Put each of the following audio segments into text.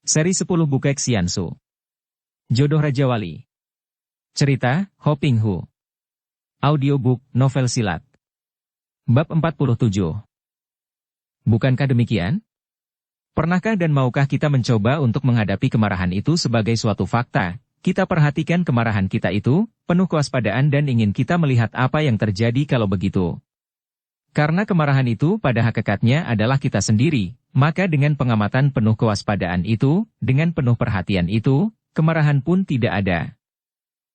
Seri 10 Bukek Xiansu. Jodoh Raja Wali. Cerita, Ho Ping Hu. Audiobook, novel silat. Bab 47. Bukankah demikian? Pernahkah dan maukah kita mencoba untuk menghadapi kemarahan itu sebagai suatu fakta? Kita perhatikan kemarahan kita itu, penuh kewaspadaan dan ingin kita melihat apa yang terjadi kalau begitu. Karena kemarahan itu pada hakikatnya adalah kita sendiri, maka dengan pengamatan penuh kewaspadaan itu, dengan penuh perhatian itu, kemarahan pun tidak ada.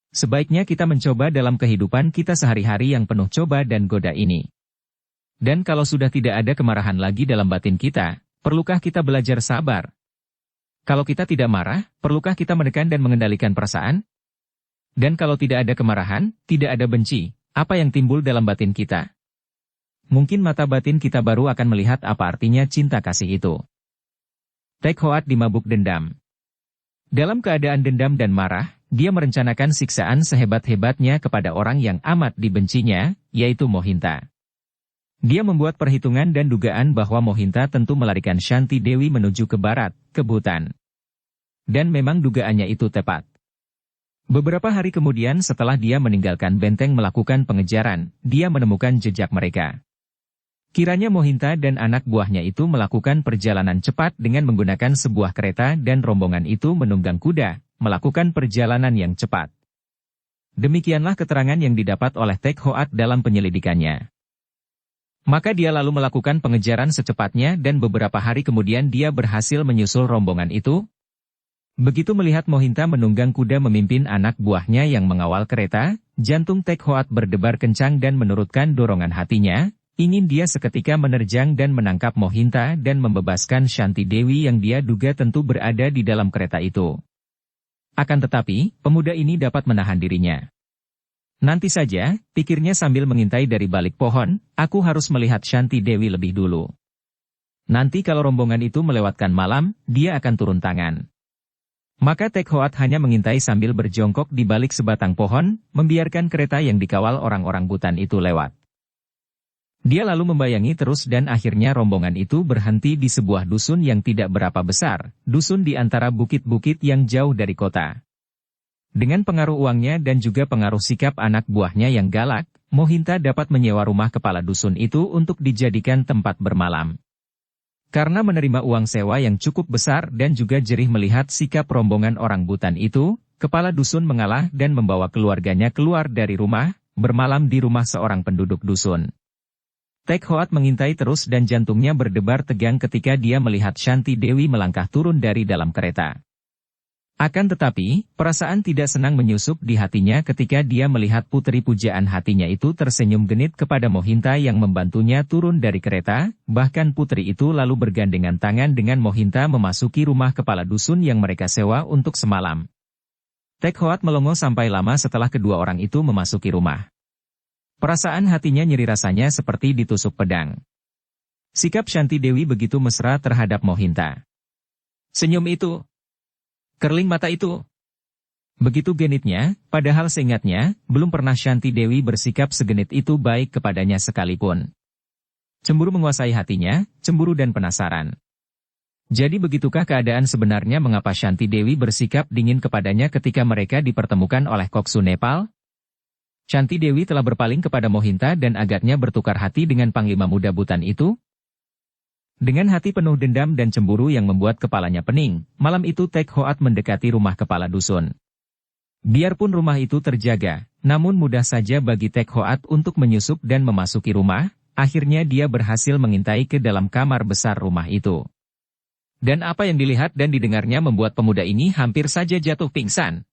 Sebaiknya kita mencoba dalam kehidupan kita sehari-hari yang penuh coba dan goda ini. Dan kalau sudah tidak ada kemarahan lagi dalam batin kita, perlukah kita belajar sabar? Kalau kita tidak marah, perlukah kita menekan dan mengendalikan perasaan? Dan kalau tidak ada kemarahan, tidak ada benci, apa yang timbul dalam batin kita? Mungkin mata batin kita baru akan melihat apa artinya cinta kasih itu. Tek Hoat dimabuk dendam. Dalam keadaan dendam dan marah, dia merencanakan siksaan sehebat-hebatnya kepada orang yang amat dibencinya, yaitu Mohinta. Dia membuat perhitungan dan dugaan bahwa Mohinta tentu melarikan Shanti Dewi menuju ke barat, ke Bhutan. Dan memang dugaannya itu tepat. Beberapa hari kemudian setelah dia meninggalkan benteng melakukan pengejaran, dia menemukan jejak mereka. Kiranya Mohinta dan anak buahnya itu melakukan perjalanan cepat dengan menggunakan sebuah kereta dan rombongan itu menunggang kuda, melakukan perjalanan yang cepat. Demikianlah keterangan yang didapat oleh Tek Hoat dalam penyelidikannya. Maka dia lalu melakukan pengejaran secepatnya dan beberapa hari kemudian dia berhasil menyusul rombongan itu. Begitu melihat Mohinta menunggang kuda memimpin anak buahnya yang mengawal kereta, jantung Tek Hoat berdebar kencang dan menurutkan dorongan hatinya, ingin dia seketika menerjang dan menangkap Mohinta dan membebaskan Shanti Dewi yang dia duga tentu berada di dalam kereta itu. Akan tetapi, pemuda ini dapat menahan dirinya. Nanti saja, pikirnya sambil mengintai dari balik pohon, aku harus melihat Shanti Dewi lebih dulu. Nanti kalau rombongan itu melewatkan malam, dia akan turun tangan. Maka Tek Hoat hanya mengintai sambil berjongkok di balik sebatang pohon, membiarkan kereta yang dikawal orang-orang Bhutan itu lewat. Dia lalu membayangi terus dan akhirnya rombongan itu berhenti di sebuah dusun yang tidak berapa besar, dusun di antara bukit-bukit yang jauh dari kota. Dengan pengaruh uangnya dan juga pengaruh sikap anak buahnya yang galak, Mohinta dapat menyewa rumah kepala dusun itu untuk dijadikan tempat bermalam. Karena menerima uang sewa yang cukup besar dan juga jerih melihat sikap rombongan orang Bhutan itu, kepala dusun mengalah dan membawa keluarganya keluar dari rumah, bermalam di rumah seorang penduduk dusun. Tek Hoat mengintai terus dan jantungnya berdebar tegang ketika dia melihat Shanti Dewi melangkah turun dari dalam kereta. Akan tetapi, perasaan tidak senang menyusup di hatinya ketika dia melihat putri pujaan hatinya itu tersenyum genit kepada Mohinta yang membantunya turun dari kereta, bahkan putri itu lalu bergandengan tangan dengan Mohinta memasuki rumah kepala dusun yang mereka sewa untuk semalam. Tek Hoat melongo sampai lama setelah kedua orang itu memasuki rumah. Perasaan hatinya nyeri rasanya seperti ditusuk pedang. Sikap Shanti Dewi begitu mesra terhadap Mohinta. Senyum itu. Kerling mata itu. Begitu genitnya, padahal seingatnya, belum pernah Shanti Dewi bersikap segenit itu baik kepadanya sekalipun. Cemburu menguasai hatinya, cemburu dan penasaran. Jadi begitukah keadaan sebenarnya mengapa Shanti Dewi bersikap dingin kepadanya ketika mereka dipertemukan oleh Koksu Nepal? Shanti Dewi telah berpaling kepada Mohinta dan agaknya bertukar hati dengan Panglima Muda Bhutan itu. Dengan hati penuh dendam dan cemburu yang membuat kepalanya pening, malam itu Tek Hoat mendekati rumah kepala dusun. Biarpun rumah itu terjaga, namun mudah saja bagi Tek Hoat untuk menyusup dan memasuki rumah, akhirnya dia berhasil mengintai ke dalam kamar besar rumah itu. Dan apa yang dilihat dan didengarnya membuat pemuda ini hampir saja jatuh pingsan.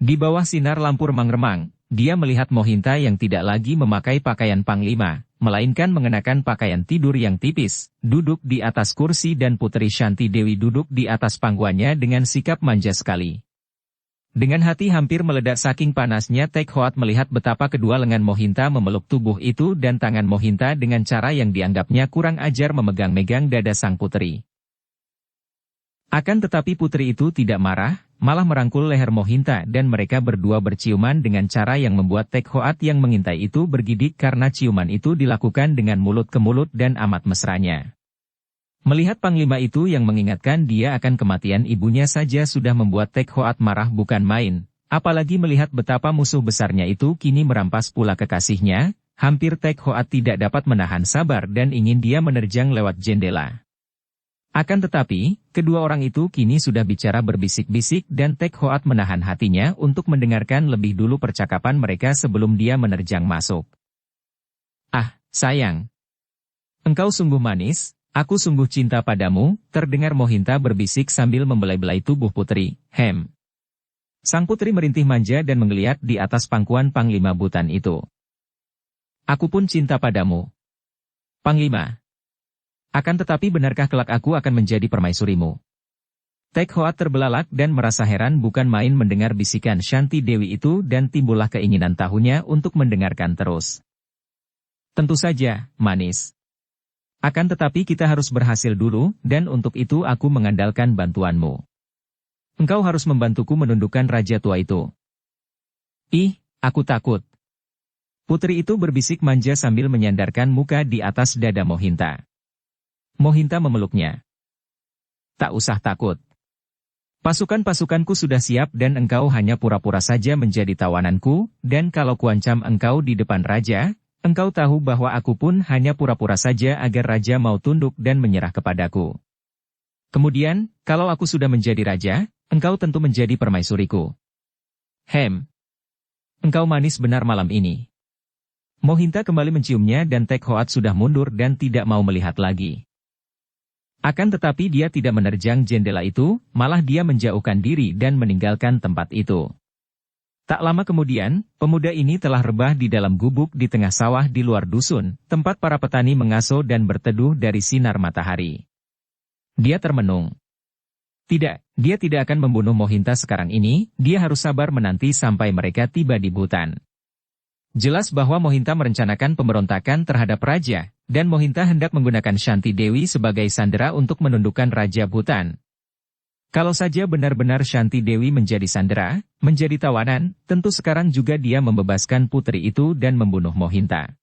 Di bawah sinar lampu remang-remang, dia melihat Mohinta yang tidak lagi memakai pakaian panglima, melainkan mengenakan pakaian tidur yang tipis, duduk di atas kursi dan putri Shanti Dewi duduk di atas pangkuannya dengan sikap manja sekali. Dengan hati hampir meledak saking panasnya Tek Hoat melihat betapa kedua lengan Mohinta memeluk tubuh itu dan tangan Mohinta dengan cara yang dianggapnya kurang ajar memegang-megang dada sang putri. Akan tetapi putri itu tidak marah, malah merangkul leher Mohinta dan mereka berdua berciuman dengan cara yang membuat Tek Hoat yang mengintai itu bergidik karena ciuman itu dilakukan dengan mulut ke mulut dan amat mesranya. Melihat Panglima itu yang mengingatkan dia akan kematian ibunya saja sudah membuat Tek Hoat marah bukan main, apalagi melihat betapa musuh besarnya itu kini merampas pula kekasihnya, hampir Tek Hoat tidak dapat menahan sabar dan ingin dia menerjang lewat jendela. Akan tetapi, kedua orang itu kini sudah bicara berbisik-bisik dan Tek Hoat menahan hatinya untuk mendengarkan lebih dulu percakapan mereka sebelum dia menerjang masuk. "Ah, sayang. Engkau sungguh manis, aku sungguh cinta padamu," terdengar Mohinta berbisik sambil membelai-belai tubuh putri, Sang putri merintih manja dan menggeliat di atas pangkuan Panglima Butan itu. "Aku pun cinta padamu, Panglima. Akan tetapi benarkah kelak aku akan menjadi permaisurimu?" Tek Hoat terbelalak dan merasa heran bukan main mendengar bisikan Shanti Dewi itu dan timbullah keinginan tahunya untuk mendengarkan terus. "Tentu saja, manis. Akan tetapi kita harus berhasil dulu dan untuk itu aku mengandalkan bantuanmu. Engkau harus membantuku menundukkan raja tua itu." "Ih, aku takut." Putri itu berbisik manja sambil menyandarkan muka di atas dada Mohinta. Mohinta memeluknya. "Tak usah takut. Pasukan-pasukanku sudah siap dan engkau hanya pura-pura saja menjadi tawananku, dan kalau kuancam engkau di depan raja, engkau tahu bahwa aku pun hanya pura-pura saja agar raja mau tunduk dan menyerah kepadaku. Kemudian, kalau aku sudah menjadi raja, engkau tentu menjadi permaisuriku. Engkau manis benar malam ini." Mohinta kembali menciumnya dan Tek Hoat sudah mundur dan tidak mau melihat lagi. Akan tetapi dia tidak menerjang jendela itu, malah dia menjauhkan diri dan meninggalkan tempat itu. Tak lama kemudian, pemuda ini telah rebah di dalam gubuk di tengah sawah di luar dusun, tempat para petani mengaso dan berteduh dari sinar matahari. Dia termenung. Tidak, dia tidak akan membunuh Mohinta sekarang ini, dia harus sabar menanti sampai mereka tiba di Butan. Jelas bahwa Mohinta merencanakan pemberontakan terhadap raja, dan Mohinta hendak menggunakan Shanti Dewi sebagai sandera untuk menundukkan Raja Butan. Kalau saja benar-benar Shanti Dewi menjadi sandera, menjadi tawanan, tentu sekarang juga dia membebaskan putri itu dan membunuh Mohinta.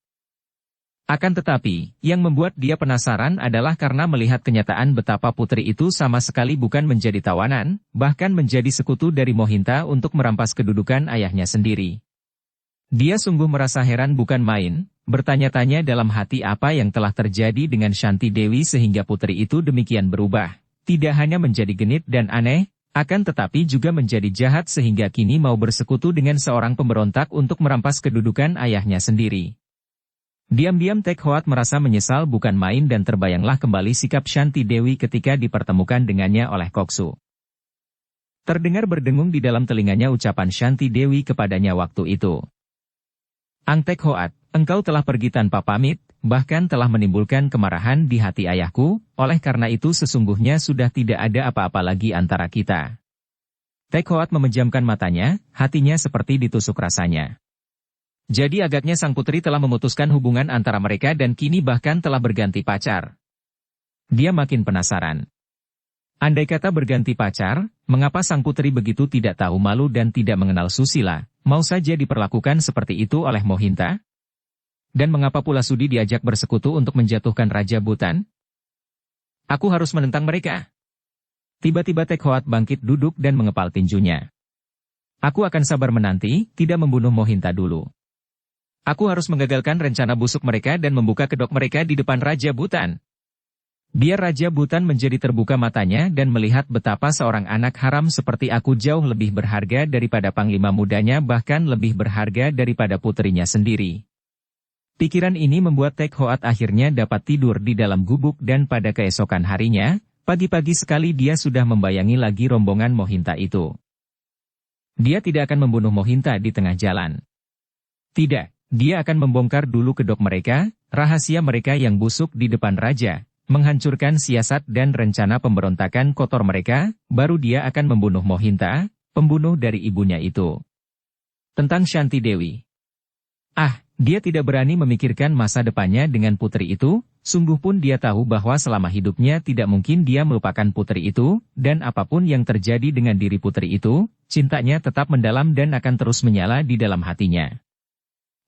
Akan tetapi, yang membuat dia penasaran adalah karena melihat kenyataan betapa putri itu sama sekali bukan menjadi tawanan, bahkan menjadi sekutu dari Mohinta untuk merampas kedudukan ayahnya sendiri. Dia sungguh merasa heran bukan main, bertanya-tanya dalam hati apa yang telah terjadi dengan Shanti Dewi sehingga putri itu demikian berubah. Tidak hanya menjadi genit dan aneh, akan tetapi juga menjadi jahat sehingga kini mau bersekutu dengan seorang pemberontak untuk merampas kedudukan ayahnya sendiri. Diam-diam Tek Hoat merasa menyesal bukan main dan terbayanglah kembali sikap Shanti Dewi ketika dipertemukan dengannya oleh Koksu. Terdengar berdengung di dalam telinganya ucapan Shanti Dewi kepadanya waktu itu. "Ang Tek Hoat, engkau telah pergi tanpa pamit, bahkan telah menimbulkan kemarahan di hati ayahku, oleh karena itu sesungguhnya sudah tidak ada apa-apa lagi antara kita." Tek Hoat memejamkan matanya, hatinya seperti ditusuk rasanya. Jadi agaknya sang putri telah memutuskan hubungan antara mereka dan kini bahkan telah berganti pacar. Dia makin penasaran. Andai kata berganti pacar, mengapa sang putri begitu tidak tahu malu dan tidak mengenal susila? Mau saja diperlakukan seperti itu oleh Mohinta? Dan mengapa pula sudi diajak bersekutu untuk menjatuhkan Raja Butan? Aku harus menentang mereka. Tiba-tiba Tek Hoat bangkit duduk dan mengepal tinjunya. Aku akan sabar menanti, tidak membunuh Mohinta dulu. Aku harus menggagalkan rencana busuk mereka dan membuka kedok mereka di depan Raja Butan. Biar Raja Butan menjadi terbuka matanya dan melihat betapa seorang anak haram seperti aku jauh lebih berharga daripada panglima mudanya bahkan lebih berharga daripada putrinya sendiri. Pikiran ini membuat Tek Hoat akhirnya dapat tidur di dalam gubuk dan pada keesokan harinya, pagi-pagi sekali dia sudah membayangi lagi rombongan Mohinta itu. Dia tidak akan membunuh Mohinta di tengah jalan. Tidak, dia akan membongkar dulu kedok mereka, rahasia mereka yang busuk di depan raja. Menghancurkan siasat dan rencana pemberontakan kotor mereka, baru dia akan membunuh Mohinta, pembunuh dari ibunya itu. Tentang Shanti Dewi. Dia tidak berani memikirkan masa depannya dengan putri itu, sungguh pun dia tahu bahwa selama hidupnya tidak mungkin dia melupakan putri itu, dan apapun yang terjadi dengan diri putri itu, cintanya tetap mendalam dan akan terus menyala di dalam hatinya.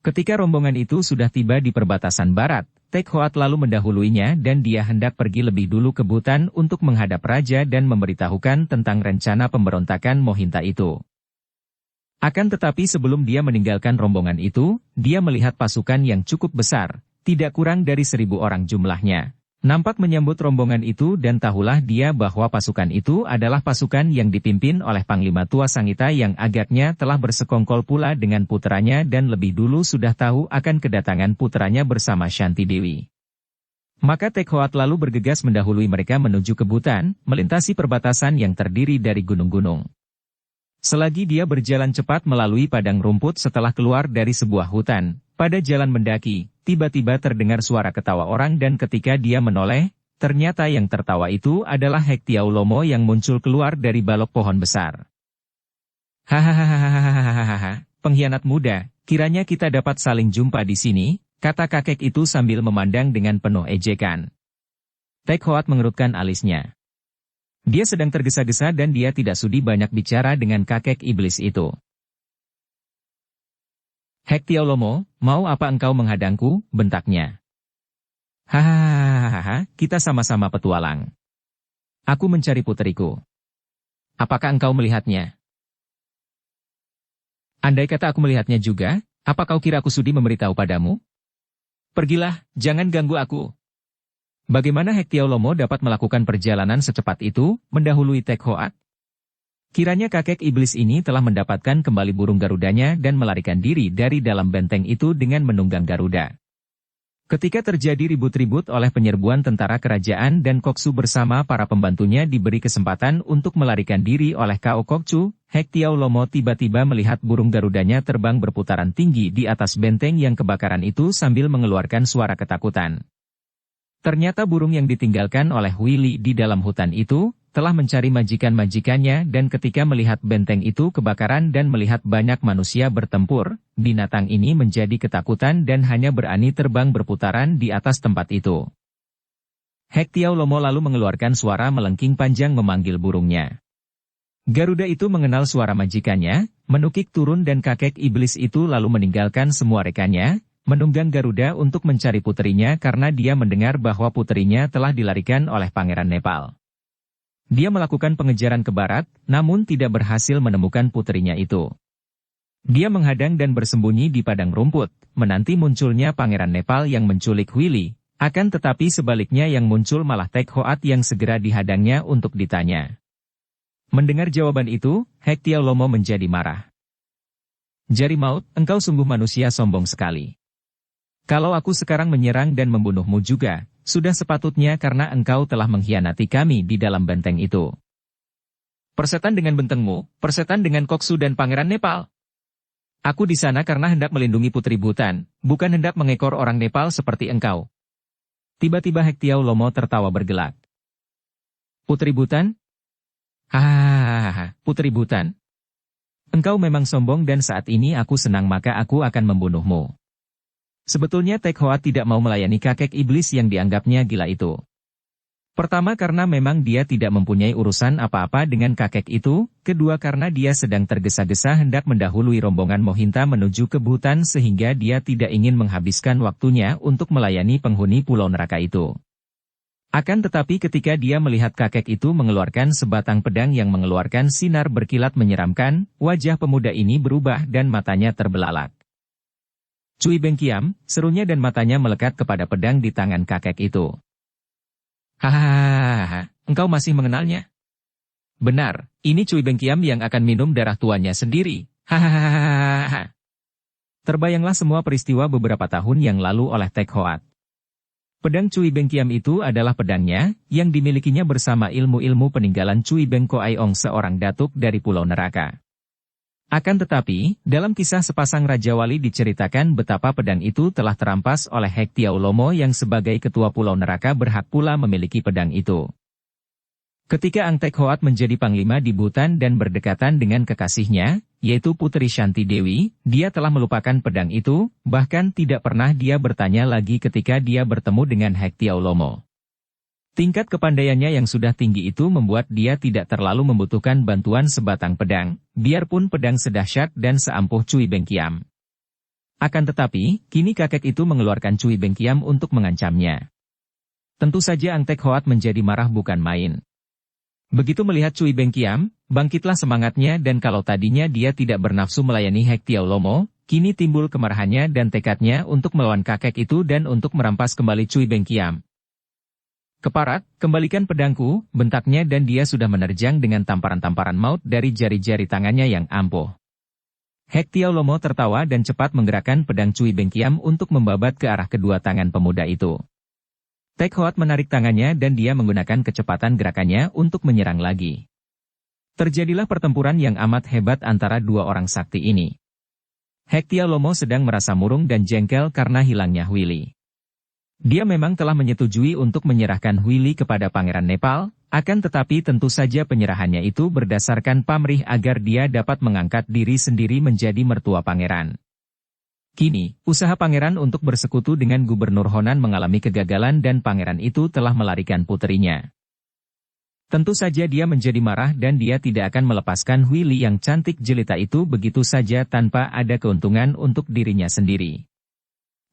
Ketika rombongan itu sudah tiba di perbatasan barat, Tek Hoat lalu mendahuluinya dan dia hendak pergi lebih dulu ke Butan untuk menghadap raja dan memberitahukan tentang rencana pemberontakan Mohinta itu. Akan tetapi sebelum dia meninggalkan rombongan itu, dia melihat pasukan yang cukup besar, tidak kurang dari 1.000 orang jumlahnya. Nampak menyambut rombongan itu dan tahulah dia bahwa pasukan itu adalah pasukan yang dipimpin oleh Panglima Tua Sangita yang agaknya telah bersekongkol pula dengan puteranya dan lebih dulu sudah tahu akan kedatangan puteranya bersama Shanti Dewi. Maka Tek Hoat lalu bergegas mendahului mereka menuju ke Butan, melintasi perbatasan yang terdiri dari gunung-gunung. Selagi dia berjalan cepat melalui padang rumput setelah keluar dari sebuah hutan, pada jalan mendaki, tiba-tiba terdengar suara ketawa orang dan ketika dia menoleh, ternyata yang tertawa itu adalah Hektiau Lomo yang muncul keluar dari balok pohon besar. Hahaha, pengkhianat muda, kiranya kita dapat saling jumpa di sini, kata kakek itu sambil memandang dengan penuh ejekan. Tek Hoat mengerutkan alisnya. Dia sedang tergesa-gesa dan dia tidak sudi banyak bicara dengan kakek iblis itu. Hektiau Lomo, mau apa engkau menghadangku, bentaknya. Hahaha, kita sama-sama petualang. Aku mencari puteriku. Apakah engkau melihatnya? Andai kata aku melihatnya juga, apa kau kira aku sudi memberitahu padamu? Pergilah, jangan ganggu aku. Bagaimana Hektiau Lomo dapat melakukan perjalanan secepat itu, mendahului Tek Hoat? Kiranya kakek iblis ini telah mendapatkan kembali burung Garudanya dan melarikan diri dari dalam benteng itu dengan menunggang Garuda. Ketika terjadi ribut-ribut oleh penyerbuan tentara kerajaan dan Koksu bersama para pembantunya diberi kesempatan untuk melarikan diri oleh Kao Kokcu, Hektiau Lomo tiba-tiba melihat burung Garudanya terbang berputaran tinggi di atas benteng yang kebakaran itu sambil mengeluarkan suara ketakutan. Ternyata burung yang ditinggalkan oleh Willy di dalam hutan itu, telah mencari majikan-majikannya dan ketika melihat benteng itu kebakaran dan melihat banyak manusia bertempur, binatang ini menjadi ketakutan dan hanya berani terbang berputaran di atas tempat itu. Hektiau Lomo lalu mengeluarkan suara melengking panjang memanggil burungnya. Garuda itu mengenal suara majikannya, menukik turun dan kakek iblis itu lalu meninggalkan semua rekannya, menunggang Garuda untuk mencari puterinya karena dia mendengar bahwa puterinya telah dilarikan oleh Pangeran Nepal. Dia melakukan pengejaran ke barat, namun tidak berhasil menemukan puterinya itu. Dia menghadang dan bersembunyi di padang rumput, menanti munculnya Pangeran Nepal yang menculik Willy, akan tetapi sebaliknya yang muncul malah Tek Hoat yang segera dihadangnya untuk ditanya. Mendengar jawaban itu, Hektiau Lomo menjadi marah. Jari maut, engkau sungguh manusia sombong sekali. Kalau aku sekarang menyerang dan membunuhmu juga, sudah sepatutnya karena engkau telah mengkhianati kami di dalam benteng itu. Persetan dengan bentengmu, persetan dengan Koksu dan Pangeran Nepal. Aku di sana karena hendak melindungi Putri Butan, bukan hendak mengekor orang Nepal seperti engkau. Tiba-tiba Hektiau Lomo tertawa bergelak. Putri Butan? Hahaha, Putri Butan. Engkau memang sombong dan saat ini aku senang maka aku akan membunuhmu. Sebetulnya Tek Hoat tidak mau melayani kakek iblis yang dianggapnya gila itu. Pertama karena memang dia tidak mempunyai urusan apa-apa dengan kakek itu, kedua karena dia sedang tergesa-gesa hendak mendahului rombongan Mohinta menuju ke Butan sehingga dia tidak ingin menghabiskan waktunya untuk melayani penghuni pulau neraka itu. Akan tetapi ketika dia melihat kakek itu mengeluarkan sebatang pedang yang mengeluarkan sinar berkilat menyeramkan, wajah pemuda ini berubah dan matanya terbelalak. Cui Bengkiam, serunya dan matanya melekat kepada pedang di tangan kakek itu. Hahaha, engkau masih mengenalnya? Benar, ini Cui Bengkiam yang akan minum darah tuannya sendiri. Hahaha. Terbayanglah semua peristiwa beberapa tahun yang lalu oleh Tek Hoat. Pedang Cui Bengkiam itu adalah pedangnya, yang dimilikinya bersama ilmu-ilmu peninggalan Cui Beng Koaiong seorang datuk dari Pulau Neraka. Akan tetapi, dalam kisah sepasang Raja Wali diceritakan betapa pedang itu telah terampas oleh Hektiau Lomo yang sebagai ketua Pulau Neraka berhak pula memiliki pedang itu. Ketika Ang Tek Hoat menjadi panglima di Butan dan berdekatan dengan kekasihnya, yaitu Putri Shanti Dewi, dia telah melupakan pedang itu, bahkan tidak pernah dia bertanya lagi ketika dia bertemu dengan Hektiau Lomo. Tingkat kepandaiannya yang sudah tinggi itu membuat dia tidak terlalu membutuhkan bantuan sebatang pedang, biarpun pedang sedahsyat dan seampuh Cui Bengkiam. Akan tetapi, kini kakek itu mengeluarkan Cui Bengkiam untuk mengancamnya. Tentu saja Ang Tek Hoat menjadi marah bukan main. Begitu melihat Cui Bengkiam, bangkitlah semangatnya dan kalau tadinya dia tidak bernafsu melayani Hek Tiao Lomo, kini timbul kemarahannya dan tekadnya untuk melawan kakek itu dan untuk merampas kembali Cui Bengkiam. Keparat, kembalikan pedangku, bentaknya dan dia sudah menerjang dengan tamparan-tamparan maut dari jari-jari tangannya yang ampuh. Hek Tiao Lomo tertawa dan cepat menggerakkan pedang Cui Bengkiam untuk membabat ke arah kedua tangan pemuda itu. Tek Hoat menarik tangannya dan dia menggunakan kecepatan gerakannya untuk menyerang lagi. Terjadilah pertempuran yang amat hebat antara dua orang sakti ini. Hek Tiao Lomo sedang merasa murung dan jengkel karena hilangnya Huili. Dia memang telah menyetujui untuk menyerahkan Huili kepada Pangeran Nepal, akan tetapi tentu saja penyerahannya itu berdasarkan pamrih agar dia dapat mengangkat diri sendiri menjadi mertua pangeran. Kini, usaha pangeran untuk bersekutu dengan Gubernur Honan mengalami kegagalan dan pangeran itu telah melarikan puterinya. Tentu saja dia menjadi marah dan dia tidak akan melepaskan Huili yang cantik jelita itu begitu saja tanpa ada keuntungan untuk dirinya sendiri.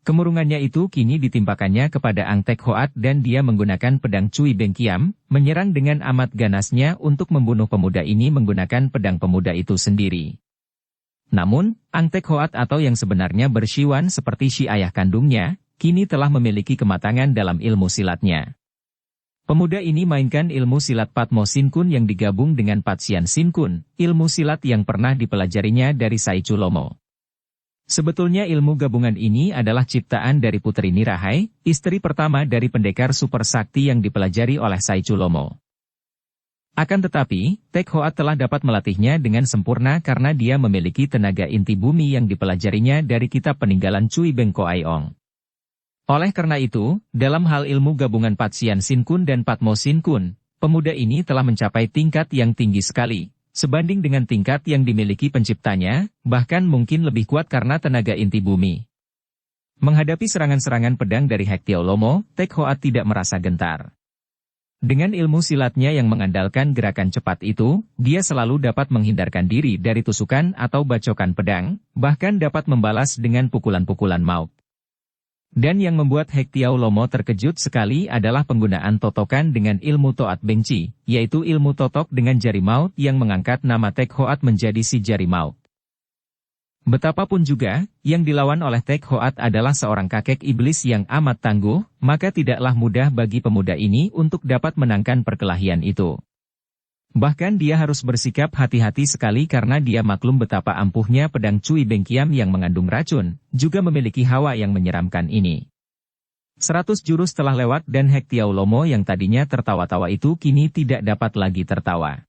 Kemurungannya itu kini ditimpakannya kepada Ang Tek Hoat dan dia menggunakan pedang Cui Bengkiam, menyerang dengan amat ganasnya untuk membunuh pemuda ini menggunakan pedang pemuda itu sendiri. Namun, Ang Tek Hoat atau yang sebenarnya bersiwan seperti si ayah kandungnya, kini telah memiliki kematangan dalam ilmu silatnya. Pemuda ini mainkan ilmu silat Patmo Sin Kun yang digabung dengan Patsian Sin Kun, ilmu silat yang pernah dipelajarinya dari Sai Chu Lomo. Sebetulnya ilmu gabungan ini adalah ciptaan dari Putri Nirahai, istri pertama dari pendekar super sakti yang dipelajari oleh Sai Chu Lomo. Akan tetapi, Tek Hoat telah dapat melatihnya dengan sempurna karena dia memiliki tenaga inti bumi yang dipelajarinya dari kitab peninggalan Cui Bengko Aiong. Oleh karena itu, dalam hal ilmu gabungan Patsian Sin Kun dan Patmo Sin Kun, pemuda ini telah mencapai tingkat yang tinggi sekali. Sebanding dengan tingkat yang dimiliki penciptanya, bahkan mungkin lebih kuat karena tenaga inti bumi. Menghadapi serangan-serangan pedang dari Hek Tiao Lomo, Tek Hoat tidak merasa gentar. Dengan ilmu silatnya yang mengandalkan gerakan cepat itu, dia selalu dapat menghindarkan diri dari tusukan atau bacokan pedang, bahkan dapat membalas dengan pukulan-pukulan maut. Dan yang membuat Hek Tiao Lomo terkejut sekali adalah penggunaan totokan dengan ilmu Toat Bengci, yaitu ilmu totok dengan jari maut yang mengangkat nama Tek Hoat menjadi si jari maut. Betapapun juga, yang dilawan oleh Tek Hoat adalah seorang kakek iblis yang amat tangguh, maka tidaklah mudah bagi pemuda ini untuk dapat menangkan perkelahian itu. Bahkan dia harus bersikap hati-hati sekali karena dia maklum betapa ampuhnya pedang Cui Bengkiam yang mengandung racun, juga memiliki hawa yang menyeramkan ini. 100 jurus telah lewat dan Hek Tiao Lomo yang tadinya tertawa-tawa itu kini tidak dapat lagi tertawa.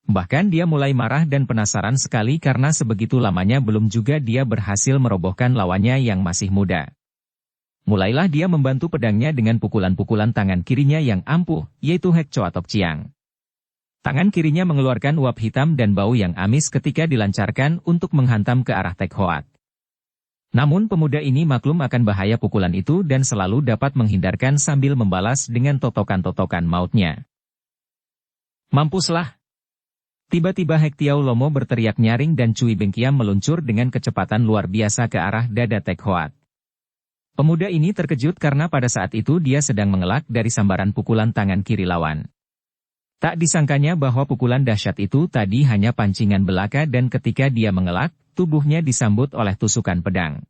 Bahkan dia mulai marah dan penasaran sekali karena sebegitu lamanya belum juga dia berhasil merobohkan lawannya yang masih muda. Mulailah dia membantu pedangnya dengan pukulan-pukulan tangan kirinya yang ampuh, yaitu Hek Coatok Ciang. Tangan kirinya mengeluarkan uap hitam dan bau yang amis ketika dilancarkan untuk menghantam ke arah Tek Hoat. Namun pemuda ini maklum akan bahaya pukulan itu dan selalu dapat menghindarkan sambil membalas dengan totokan-totokan mautnya. Mampuslah! Tiba-tiba Hek Tiao Lomo berteriak nyaring dan Cui Bengkiam meluncur dengan kecepatan luar biasa ke arah dada Tek Hoat. Pemuda ini terkejut karena pada saat itu dia sedang mengelak dari sambaran pukulan tangan kiri lawan. Tak disangkanya bahwa pukulan dahsyat itu tadi hanya pancingan belaka dan ketika dia mengelak, tubuhnya disambut oleh tusukan pedang.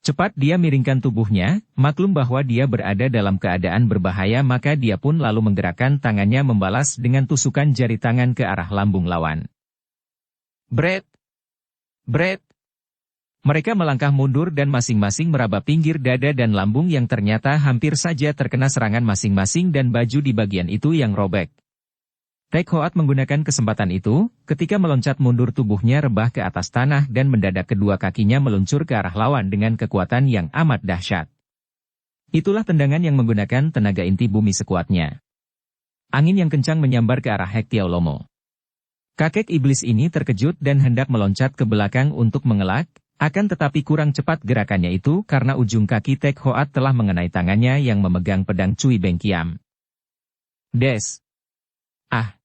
Cepat dia miringkan tubuhnya, maklum bahwa dia berada dalam keadaan berbahaya maka dia pun lalu menggerakkan tangannya membalas dengan tusukan jari tangan ke arah lambung lawan. Bret! Bret! Mereka melangkah mundur dan masing-masing meraba pinggir dada dan lambung yang ternyata hampir saja terkena serangan masing-masing dan baju di bagian itu yang robek. Tek Hoat menggunakan kesempatan itu, ketika meloncat mundur tubuhnya rebah ke atas tanah dan mendadak kedua kakinya meluncur ke arah lawan dengan kekuatan yang amat dahsyat. Itulah tendangan yang menggunakan tenaga inti bumi sekuatnya. Angin yang kencang menyambar ke arah Hek Tiao Lomo. Kakek iblis ini terkejut dan hendak meloncat ke belakang untuk mengelak, akan tetapi kurang cepat gerakannya itu karena ujung kaki Tek Hoat telah mengenai tangannya yang memegang pedang Cui Bengkiam. Des! Ah!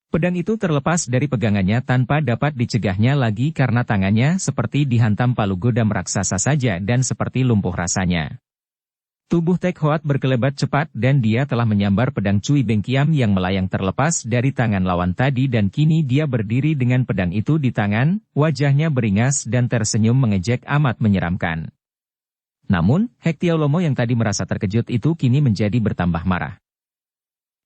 Pedang itu terlepas dari pegangannya tanpa dapat dicegahnya lagi karena tangannya seperti dihantam palu godam raksasa saja dan seperti lumpuh rasanya. Tubuh Tek Hoat berkelebat cepat dan dia telah menyambar pedang Cui Bengkiam yang melayang terlepas dari tangan lawan tadi dan kini dia berdiri dengan pedang itu di tangan, wajahnya beringas dan tersenyum mengejek amat menyeramkan. Namun, Hektiaulomo yang tadi merasa terkejut itu kini menjadi bertambah marah.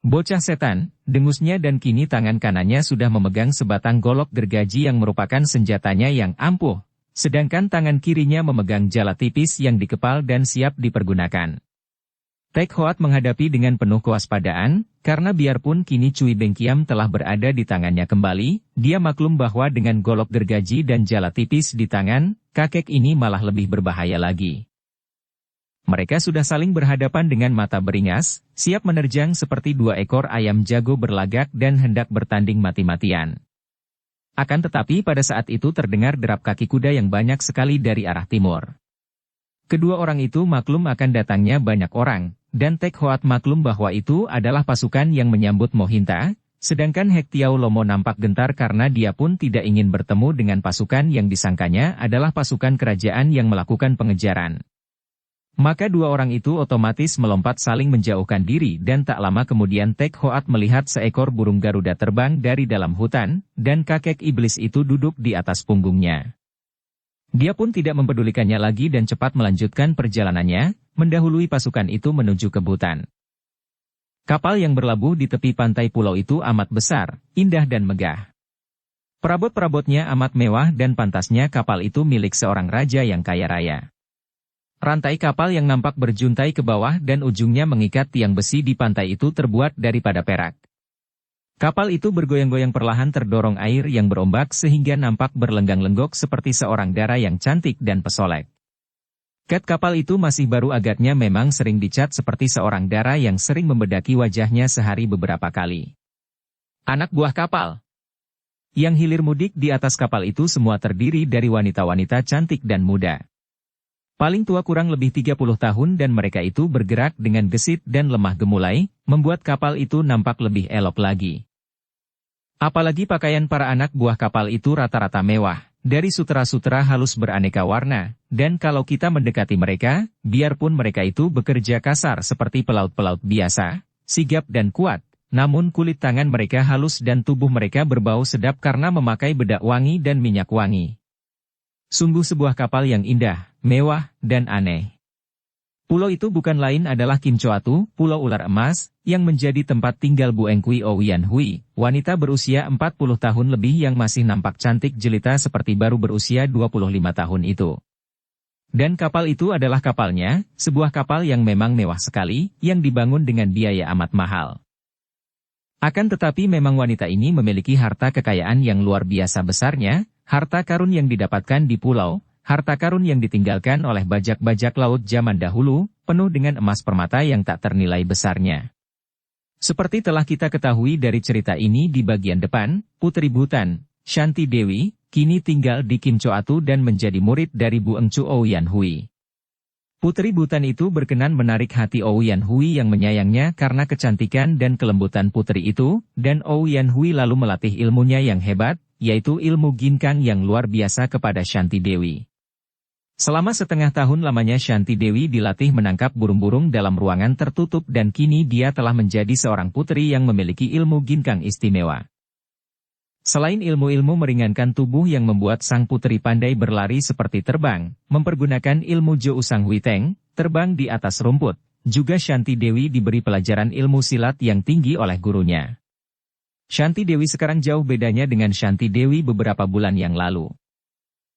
Bocah setan, dengusnya dan kini tangan kanannya sudah memegang sebatang golok gergaji yang merupakan senjatanya yang ampuh, sedangkan tangan kirinya memegang jala tipis yang dikepal dan siap dipergunakan. Tek Hoat menghadapi dengan penuh kewaspadaan, karena biarpun kini Cui Bengkiam telah berada di tangannya kembali, dia maklum bahwa dengan golok gergaji dan jala tipis di tangan, kakek ini malah lebih berbahaya lagi. Mereka sudah saling berhadapan dengan mata beringas, siap menerjang seperti dua ekor ayam jago berlagak dan hendak bertanding mati-matian. Akan tetapi pada saat itu terdengar derap kaki kuda yang banyak sekali dari arah timur. Kedua orang itu maklum akan datangnya banyak orang, dan Tek Hoat maklum bahwa itu adalah pasukan yang menyambut Mohinta, sedangkan Hektiaulomo nampak gentar karena dia pun tidak ingin bertemu dengan pasukan yang disangkanya adalah pasukan kerajaan yang melakukan pengejaran. Maka dua orang itu otomatis melompat saling menjauhkan diri dan tak lama kemudian Tek Hoat melihat seekor burung Garuda terbang dari dalam hutan, dan kakek iblis itu duduk di atas punggungnya. Dia pun tidak mempedulikannya lagi dan cepat melanjutkan perjalanannya, mendahului pasukan itu menuju ke hutan. Kapal yang berlabuh di tepi pantai pulau itu amat besar, indah dan megah. Perabot-perabotnya amat mewah dan pantasnya kapal itu milik seorang raja yang kaya raya. Rantai kapal yang nampak berjuntai ke bawah dan ujungnya mengikat tiang besi di pantai itu terbuat daripada perak. Kapal itu bergoyang-goyang perlahan terdorong air yang berombak sehingga nampak berlenggang-lenggok seperti seorang dara yang cantik dan pesolek. Kat kapal itu masih baru agaknya memang sering dicat seperti seorang dara yang sering membedaki wajahnya sehari beberapa kali. Anak buah kapal. Yang hilir mudik di atas kapal itu semua terdiri dari wanita-wanita cantik dan muda. Paling tua kurang lebih 30 tahun dan mereka itu bergerak dengan gesit dan lemah gemulai, membuat kapal itu nampak lebih elok lagi. Apalagi pakaian para anak buah kapal itu rata-rata mewah, dari sutera-sutera halus beraneka warna, dan kalau kita mendekati mereka, biarpun mereka itu bekerja kasar seperti pelaut-pelaut biasa, sigap dan kuat, namun kulit tangan mereka halus dan tubuh mereka berbau sedap karena memakai bedak wangi dan minyak wangi. Sungguh sebuah kapal yang indah, mewah, dan aneh. Pulau itu bukan lain adalah Kim Choatu, Pulau Ular Emas, yang menjadi tempat tinggal Bu Engkui Owian Hui, wanita berusia 40 tahun lebih yang masih nampak cantik jelita seperti baru berusia 25 tahun itu. Dan kapal itu adalah kapalnya, sebuah kapal yang memang mewah sekali, yang dibangun dengan biaya amat mahal. Akan tetapi memang wanita ini memiliki harta kekayaan yang luar biasa besarnya, harta karun yang didapatkan di pulau, harta karun yang ditinggalkan oleh bajak-bajak laut zaman dahulu, penuh dengan emas permata yang tak ternilai besarnya. Seperti telah kita ketahui dari cerita ini di bagian depan, Putri Bhutan, Shanti Dewi, kini tinggal di Kim Choatu dan menjadi murid dari Bu Engcu Owian Hui. Putri Bhutan itu berkenan menarik hati Owian Hui yang menyayangnya karena kecantikan dan kelembutan putri itu, dan Owian Hui lalu melatih ilmunya yang hebat, yaitu ilmu ginkang yang luar biasa kepada Shanti Dewi. Selama setengah tahun lamanya Shanti Dewi dilatih menangkap burung-burung dalam ruangan tertutup dan kini dia telah menjadi seorang putri yang memiliki ilmu ginkang istimewa. Selain ilmu-ilmu meringankan tubuh yang membuat sang putri pandai berlari seperti terbang, mempergunakan ilmu Jo Usang Huiteng, terbang di atas rumput, juga Shanti Dewi diberi pelajaran ilmu silat yang tinggi oleh gurunya. Shanti Dewi sekarang jauh bedanya dengan Shanti Dewi beberapa bulan yang lalu.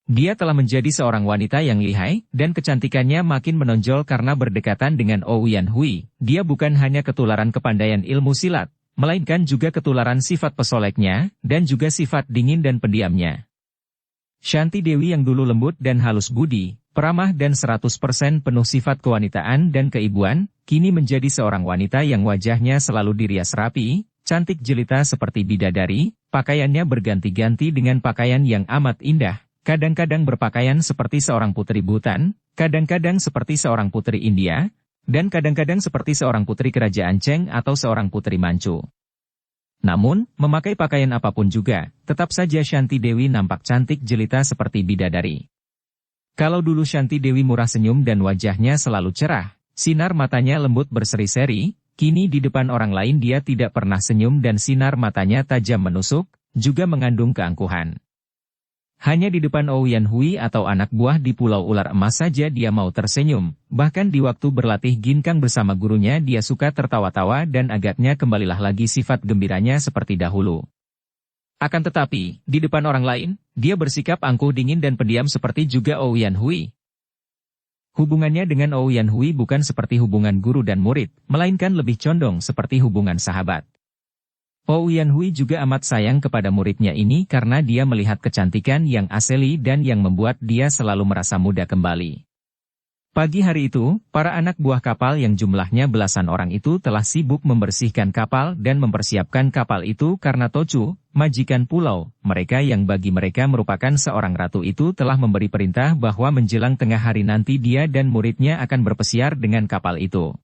Dia telah menjadi seorang wanita yang lihai, dan kecantikannya makin menonjol karena berdekatan dengan Owian Hui. Dia bukan hanya ketularan kepandaian ilmu silat, melainkan juga ketularan sifat pesoleknya, dan juga sifat dingin dan pendiamnya. Shanti Dewi yang dulu lembut dan halus budi, peramah dan 100% penuh sifat kewanitaan dan keibuan, kini menjadi seorang wanita yang wajahnya selalu dirias rapi, cantik jelita seperti bidadari, pakaiannya berganti-ganti dengan pakaian yang amat indah, kadang-kadang berpakaian seperti seorang putri Bhutan, kadang-kadang seperti seorang putri India, dan kadang-kadang seperti seorang putri kerajaan Cheng atau seorang putri Manchu. Namun, memakai pakaian apapun juga, tetap saja Shanti Dewi nampak cantik jelita seperti bidadari. Kalau dulu Shanti Dewi murah senyum dan wajahnya selalu cerah, sinar matanya lembut berseri-seri, kini di depan orang lain dia tidak pernah senyum dan sinar matanya tajam menusuk, juga mengandung keangkuhan. Hanya di depan Ouyan Hui atau anak buah di Pulau Ular Emas saja dia mau tersenyum, bahkan di waktu berlatih ginkang bersama gurunya dia suka tertawa-tawa dan agaknya kembalilah lagi sifat gembiranya seperti dahulu. Akan tetapi, di depan orang lain, dia bersikap angkuh dingin dan pendiam seperti juga Ouyan Hui. Hubungannya dengan Ouyan Hui bukan seperti hubungan guru dan murid, melainkan lebih condong seperti hubungan sahabat. Ouyan Hui juga amat sayang kepada muridnya ini karena dia melihat kecantikan yang asli dan yang membuat dia selalu merasa muda kembali. Pagi hari itu, para anak buah kapal yang jumlahnya belasan orang itu telah sibuk membersihkan kapal dan mempersiapkan kapal itu karena Tochu, majikan pulau, mereka yang bagi mereka merupakan seorang ratu itu telah memberi perintah bahwa menjelang tengah hari nanti dia dan muridnya akan berpesiar dengan kapal itu.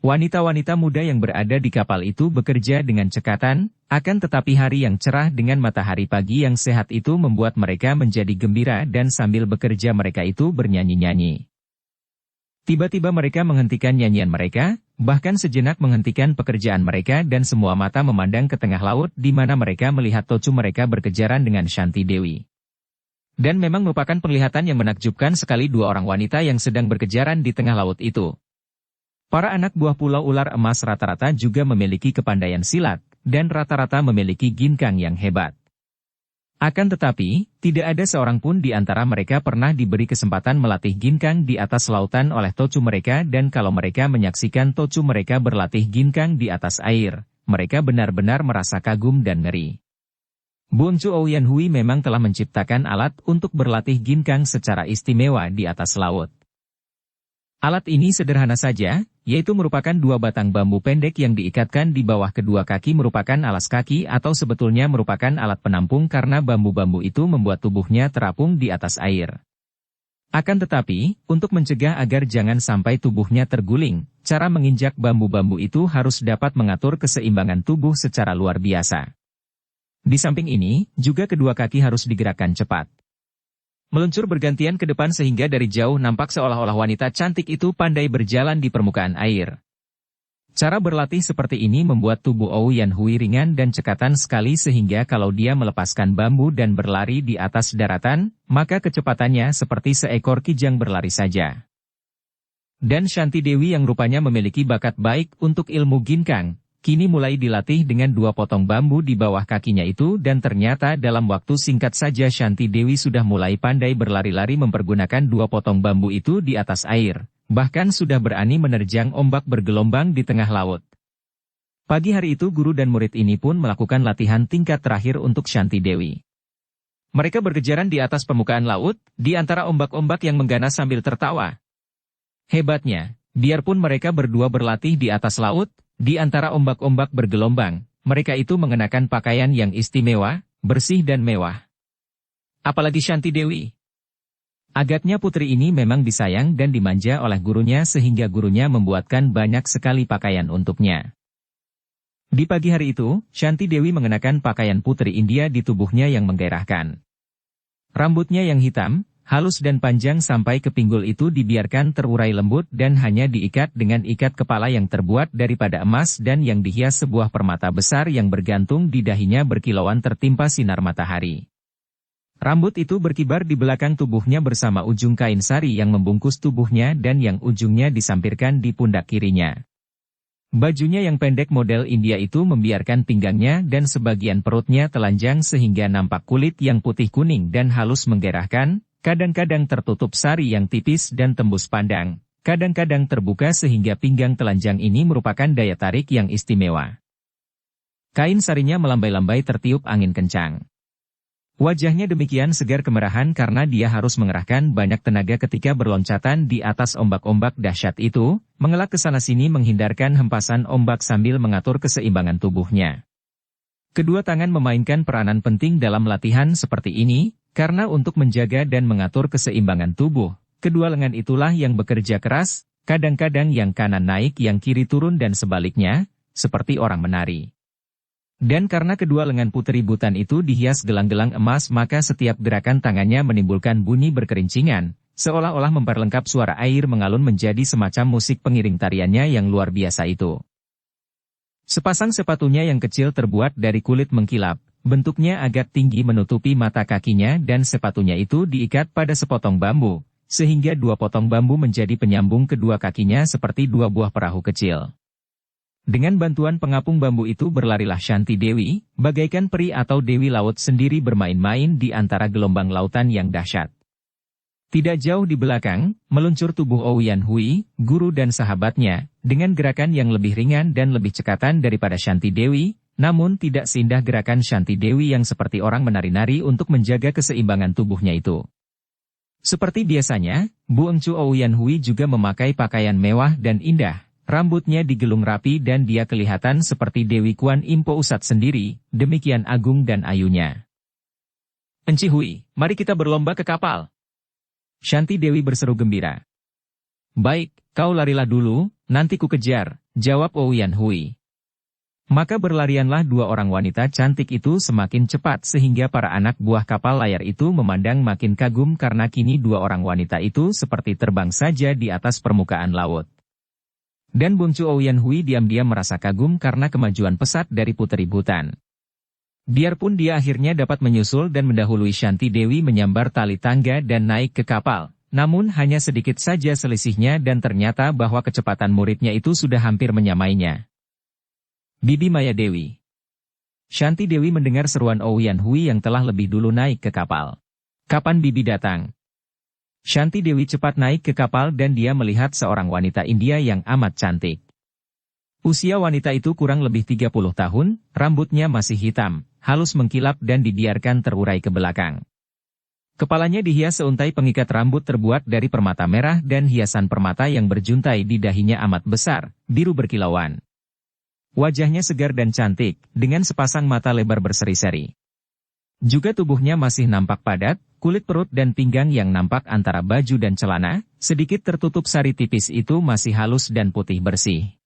Wanita-wanita muda yang berada di kapal itu bekerja dengan cekatan, akan tetapi hari yang cerah dengan matahari pagi yang sehat itu membuat mereka menjadi gembira dan sambil bekerja mereka itu bernyanyi-nyanyi. Tiba-tiba mereka menghentikan nyanyian mereka, bahkan sejenak menghentikan pekerjaan mereka dan semua mata memandang ke tengah laut di mana mereka melihat Tochu mereka berkejaran dengan Shanti Dewi. Dan memang merupakan penglihatan yang menakjubkan sekali dua orang wanita yang sedang berkejaran di tengah laut itu. Para anak buah Pulau Ular Emas rata-rata juga memiliki kepandaian silat, dan rata-rata memiliki ginkang yang hebat. Akan tetapi, tidak ada seorang pun di antara mereka pernah diberi kesempatan melatih ginkang di atas lautan oleh Tochu mereka dan kalau mereka menyaksikan Tochu mereka berlatih ginkang di atas air, mereka benar-benar merasa kagum dan ngeri. Boncu Ouyan Hui memang telah menciptakan alat untuk berlatih ginkang secara istimewa di atas laut. Alat ini sederhana saja, yaitu merupakan dua batang bambu pendek yang diikatkan di bawah kedua kaki merupakan alas kaki atau sebetulnya merupakan alat penampung karena bambu-bambu itu membuat tubuhnya terapung di atas air. Akan tetapi, untuk mencegah agar jangan sampai tubuhnya terguling, cara menginjak bambu-bambu itu harus dapat mengatur keseimbangan tubuh secara luar biasa. Di samping ini, juga kedua kaki harus digerakkan cepat. Meluncur bergantian ke depan sehingga dari jauh nampak seolah-olah wanita cantik itu pandai berjalan di permukaan air. Cara berlatih seperti ini membuat tubuh Ouyan Hui ringan dan cekatan sekali sehingga kalau dia melepaskan bambu dan berlari di atas daratan, maka kecepatannya seperti seekor kijang berlari saja. Dan Shanti Dewi yang rupanya memiliki bakat baik untuk ilmu ginkang, kini mulai dilatih dengan dua potong bambu di bawah kakinya itu dan ternyata dalam waktu singkat saja Shanti Dewi sudah mulai pandai berlari-lari mempergunakan dua potong bambu itu di atas air, bahkan sudah berani menerjang ombak bergelombang di tengah laut. Pagi hari itu guru dan murid ini pun melakukan latihan tingkat terakhir untuk Shanti Dewi. Mereka berkejaran di atas permukaan laut, di antara ombak-ombak yang mengganas sambil tertawa. Hebatnya, biarpun mereka berdua berlatih di atas laut, di antara ombak-ombak bergelombang, mereka itu mengenakan pakaian yang istimewa, bersih dan mewah. Apalagi Shanti Dewi. Agaknya putri ini memang disayang dan dimanja oleh gurunya sehingga gurunya membuatkan banyak sekali pakaian untuknya. Di pagi hari itu, Shanti Dewi mengenakan pakaian putri India di tubuhnya yang menggairahkan. Rambutnya yang hitam, halus dan panjang sampai ke pinggul itu dibiarkan terurai lembut dan hanya diikat dengan ikat kepala yang terbuat daripada emas dan yang dihias sebuah permata besar yang bergantung di dahinya berkilauan tertimpa sinar matahari. Rambut itu berkibar di belakang tubuhnya bersama ujung kain sari yang membungkus tubuhnya dan yang ujungnya disampirkan di pundak kirinya. Bajunya yang pendek model India itu membiarkan pinggangnya dan sebagian perutnya telanjang sehingga nampak kulit yang putih kuning dan halus menggairahkan. Kadang-kadang tertutup sari yang tipis dan tembus pandang, kadang-kadang terbuka sehingga pinggang telanjang ini merupakan daya tarik yang istimewa. Kain sarinya melambai-lambai tertiup angin kencang. Wajahnya demikian segar kemerahan karena dia harus mengerahkan banyak tenaga ketika berloncatan di atas ombak-ombak dahsyat itu, mengelak ke sana-sini menghindarkan hempasan ombak sambil mengatur keseimbangan tubuhnya. Kedua tangan memainkan peranan penting dalam latihan seperti ini, karena untuk menjaga dan mengatur keseimbangan tubuh, kedua lengan itulah yang bekerja keras, kadang-kadang yang kanan naik yang kiri turun dan sebaliknya, seperti orang menari. Dan karena kedua lengan Puteri Bhutan itu dihias gelang-gelang emas, maka setiap gerakan tangannya menimbulkan bunyi berkerincingan, seolah-olah memperlengkap suara air mengalun menjadi semacam musik pengiring tariannya yang luar biasa itu. Sepasang sepatunya yang kecil terbuat dari kulit mengkilap, bentuknya agak tinggi menutupi mata kakinya dan sepatunya itu diikat pada sepotong bambu, sehingga dua potong bambu menjadi penyambung kedua kakinya seperti dua buah perahu kecil. Dengan bantuan pengapung bambu itu berlarilah Shanti Dewi, bagaikan peri atau dewi laut sendiri bermain-main di antara gelombang lautan yang dahsyat. Tidak jauh di belakang, meluncur tubuh Ouyan Hui, guru dan sahabatnya, dengan gerakan yang lebih ringan dan lebih cekatan daripada Shanti Dewi, namun tidak seindah gerakan Shanti Dewi yang seperti orang menari-nari untuk menjaga keseimbangan tubuhnya itu. Seperti biasanya, Bu Engcu Ouyan Hui juga memakai pakaian mewah dan indah. Rambutnya digelung rapi dan dia kelihatan seperti Dewi Kuan Im Po Usat sendiri, demikian agung dan ayunya. "Enci Hui, mari kita berlomba ke kapal." Shanti Dewi berseru gembira. "Baik, kau larilah dulu, nanti ku kejar," jawab Ouyan Hui. Maka berlarianlah dua orang wanita cantik itu semakin cepat sehingga para anak buah kapal layar itu memandang makin kagum karena kini dua orang wanita itu seperti terbang saja di atas permukaan laut. Dan Bungcu Ouyan Hui diam-diam merasa kagum karena kemajuan pesat dari Puteri Bhutan. Biarpun dia akhirnya dapat menyusul dan mendahului Shanti Dewi menyambar tali tangga dan naik ke kapal, namun hanya sedikit saja selisihnya dan ternyata bahwa kecepatan muridnya itu sudah hampir menyamainya. Bibi Maya Dewi. Shanti Dewi mendengar seruan Ouyan Hui yang telah lebih dulu naik ke kapal. "Kapan Bibi datang?" Shanti Dewi cepat naik ke kapal dan dia melihat seorang wanita India yang amat cantik. Usia wanita itu kurang lebih 30 tahun, rambutnya masih hitam, halus mengkilap dan dibiarkan terurai ke belakang. Kepalanya dihias seuntai pengikat rambut terbuat dari permata merah dan hiasan permata yang berjuntai di dahinya amat besar, biru berkilauan. Wajahnya segar dan cantik, dengan sepasang mata lebar berseri-seri. Juga tubuhnya masih nampak padat, kulit perut dan pinggang yang nampak antara baju dan celana, sedikit tertutup sari tipis itu masih halus dan putih bersih.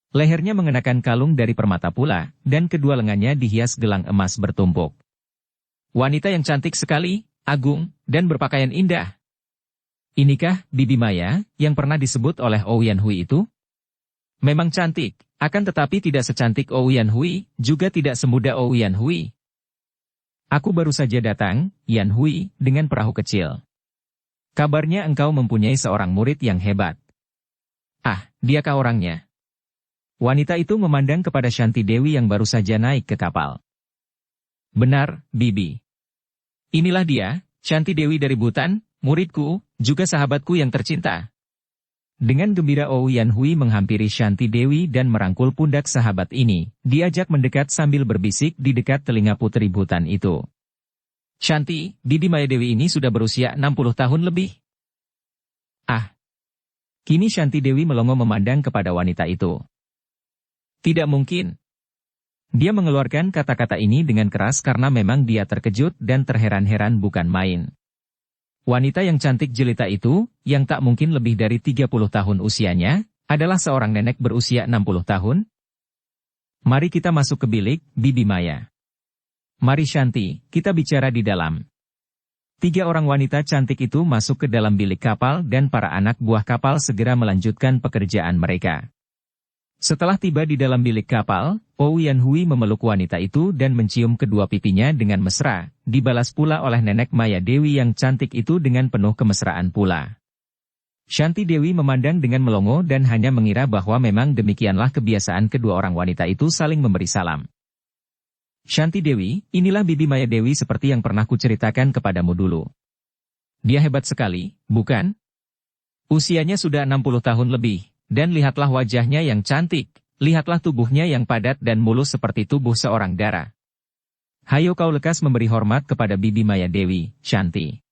Lehernya mengenakan kalung dari permata pula, dan kedua lengannya dihias gelang emas bertumpuk. Wanita yang cantik sekali, agung, dan berpakaian indah. Inikah Bibi Maya, yang pernah disebut oleh Ouyan Hui itu? Memang cantik, akan tetapi tidak secantik Ouyan Hui, juga tidak semuda Ouyan Hui. Aku baru saja datang, Yan Hui, dengan perahu kecil. Kabarnya engkau mempunyai seorang murid yang hebat. Ah, diakah orangnya? Wanita itu memandang kepada Shanti Dewi yang baru saja naik ke kapal. Benar, Bibi. Inilah dia, Shanti Dewi dari Bhutan, muridku, juga sahabatku yang tercinta. Dengan gembira Ouyan Hui menghampiri Shanti Dewi dan merangkul pundak sahabat ini, diajak mendekat sambil berbisik di dekat telinga Puteri Bhutan itu. Shanti, Bibi Maya Dewi ini sudah berusia 60 tahun lebih. Ah. Kini Shanti Dewi melongo memandang kepada wanita itu. Tidak mungkin. Dia mengeluarkan kata-kata ini dengan keras karena memang dia terkejut dan terheran-heran bukan main. Wanita yang cantik jelita itu, yang tak mungkin lebih dari 30 tahun usianya, adalah seorang nenek berusia 60 tahun? Mari kita masuk ke bilik, Bibi Maya. Mari Shanti, kita bicara di dalam. Tiga orang wanita cantik itu masuk ke dalam bilik kapal dan para anak buah kapal segera melanjutkan pekerjaan mereka. Setelah tiba di dalam bilik kapal, Ouyan Hui memeluk wanita itu dan mencium kedua pipinya dengan mesra, dibalas pula oleh nenek Maya Dewi yang cantik itu dengan penuh kemesraan pula. Shanti Dewi memandang dengan melongo dan hanya mengira bahwa memang demikianlah kebiasaan kedua orang wanita itu saling memberi salam. Shanti Dewi, inilah Bibi Maya Dewi seperti yang pernah kuceritakan kepadamu dulu. Dia hebat sekali, bukan? Usianya sudah 60 tahun lebih. Dan lihatlah wajahnya yang cantik, lihatlah tubuhnya yang padat dan mulus seperti tubuh seorang dara. Hayo kau lekas memberi hormat kepada Bibi Maya Dewi, Shanti.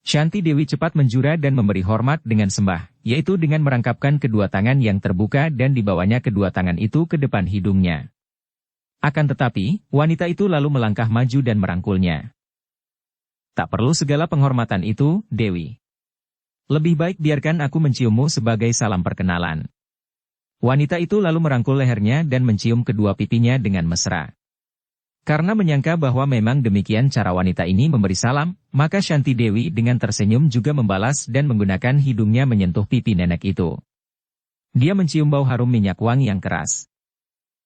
Shanti Dewi cepat menjura dan memberi hormat dengan sembah, yaitu dengan merangkapkan kedua tangan yang terbuka dan dibawanya kedua tangan itu ke depan hidungnya. Akan tetapi, wanita itu lalu melangkah maju dan merangkulnya. Tak perlu segala penghormatan itu, Dewi. Lebih baik biarkan aku menciummu sebagai salam perkenalan. Wanita itu lalu merangkul lehernya dan mencium kedua pipinya dengan mesra. Karena menyangka bahwa memang demikian cara wanita ini memberi salam, maka Shanti Dewi dengan tersenyum juga membalas dan menggunakan hidungnya menyentuh pipi nenek itu. Dia mencium bau harum minyak wangi yang keras.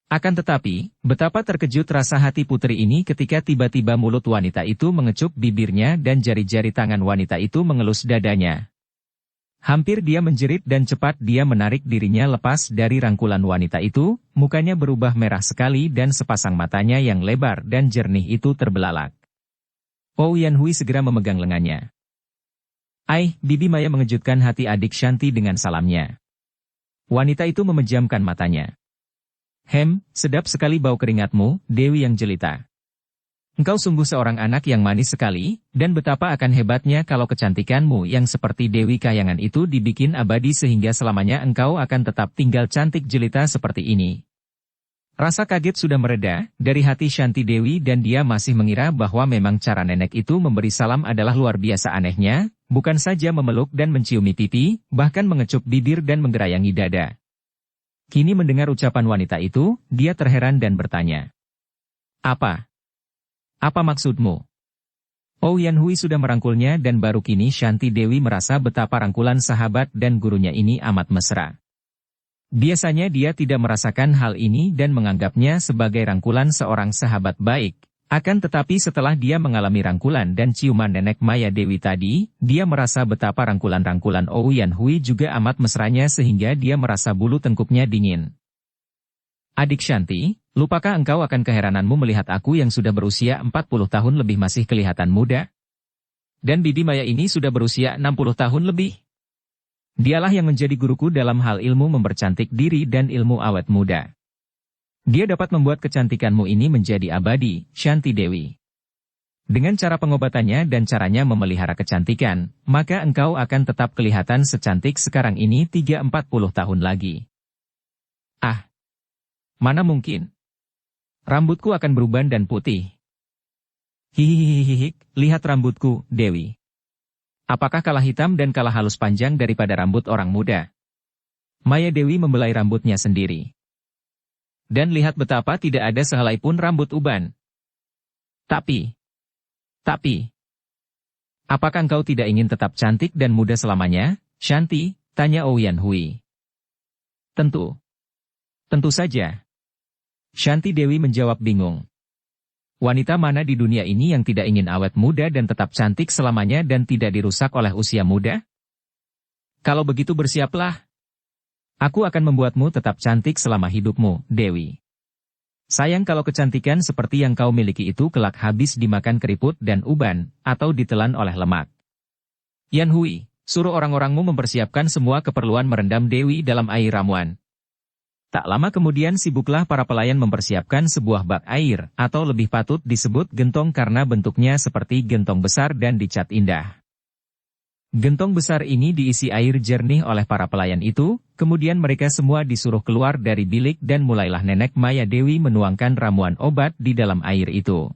Akan tetapi, betapa terkejut rasa hati putri ini ketika tiba-tiba mulut wanita itu mengecup bibirnya dan jari-jari tangan wanita itu mengelus dadanya. Hampir dia menjerit dan cepat dia menarik dirinya lepas dari rangkulan wanita itu, mukanya berubah merah sekali dan sepasang matanya yang lebar dan jernih itu terbelalak. Ouyan Hui segera memegang lengannya. Bibi Maya mengejutkan hati adik Shanti dengan salamnya. Wanita itu memejamkan matanya. Sedap sekali bau keringatmu, Dewi yang jelita. Engkau sungguh seorang anak yang manis sekali, dan betapa akan hebatnya kalau kecantikanmu yang seperti Dewi Kayangan itu dibikin abadi sehingga selamanya engkau akan tetap tinggal cantik jelita seperti ini. Rasa kaget sudah mereda dari hati Shanti Dewi dan dia masih mengira bahwa memang cara nenek itu memberi salam adalah luar biasa anehnya, bukan saja memeluk dan menciumi pipi, bahkan mengecup bibir dan menggerayangi dada. Kini mendengar ucapan wanita itu, dia terheran dan bertanya. Apa maksudmu? Ouyan Hui sudah merangkulnya dan baru kini Shanti Dewi merasa betapa rangkulan sahabat dan gurunya ini amat mesra. Biasanya dia tidak merasakan hal ini dan menganggapnya sebagai rangkulan seorang sahabat baik. Akan tetapi setelah dia mengalami rangkulan dan ciuman nenek Maya Dewi tadi, dia merasa betapa rangkulan-rangkulan Ouyan Hui juga amat mesranya sehingga dia merasa bulu tengkuknya dingin. Adik Shanti, lupakah engkau akan keherananmu melihat aku yang sudah berusia 40 tahun lebih masih kelihatan muda? Dan Bibi Maya ini sudah berusia 60 tahun lebih. Dialah yang menjadi guruku dalam hal ilmu mempercantik diri dan ilmu awet muda. Dia dapat membuat kecantikanmu ini menjadi abadi, Shanti Dewi. Dengan cara pengobatannya dan caranya memelihara kecantikan, maka engkau akan tetap kelihatan secantik sekarang ini 30-40 tahun lagi. Mana mungkin? Rambutku akan beruban dan putih. Hihihihi, lihat rambutku, Dewi. Apakah kalah hitam dan kalah halus panjang daripada rambut orang muda? Maya Dewi membelai rambutnya sendiri. Dan lihat betapa tidak ada sehelai pun rambut uban. Tapi, apakah engkau tidak ingin tetap cantik dan muda selamanya, Shanti? Tanya Ouyan Hui. Tentu saja. Shanti Dewi menjawab bingung. Wanita mana di dunia ini yang tidak ingin awet muda dan tetap cantik selamanya dan tidak dirusak oleh usia muda? Kalau begitu bersiaplah. Aku akan membuatmu tetap cantik selama hidupmu, Dewi. Sayang kalau kecantikan seperti yang kau miliki itu kelak habis dimakan keriput dan uban, atau ditelan oleh lemak. Yan Hui, suruh orang-orangmu mempersiapkan semua keperluan merendam Dewi dalam air ramuan. Tak lama kemudian sibuklah para pelayan mempersiapkan sebuah bak air, atau lebih patut disebut gentong karena bentuknya seperti gentong besar dan dicat indah. Gentong besar ini diisi air jernih oleh para pelayan itu, kemudian mereka semua disuruh keluar dari bilik dan mulailah nenek Maya Dewi menuangkan ramuan obat di dalam air itu.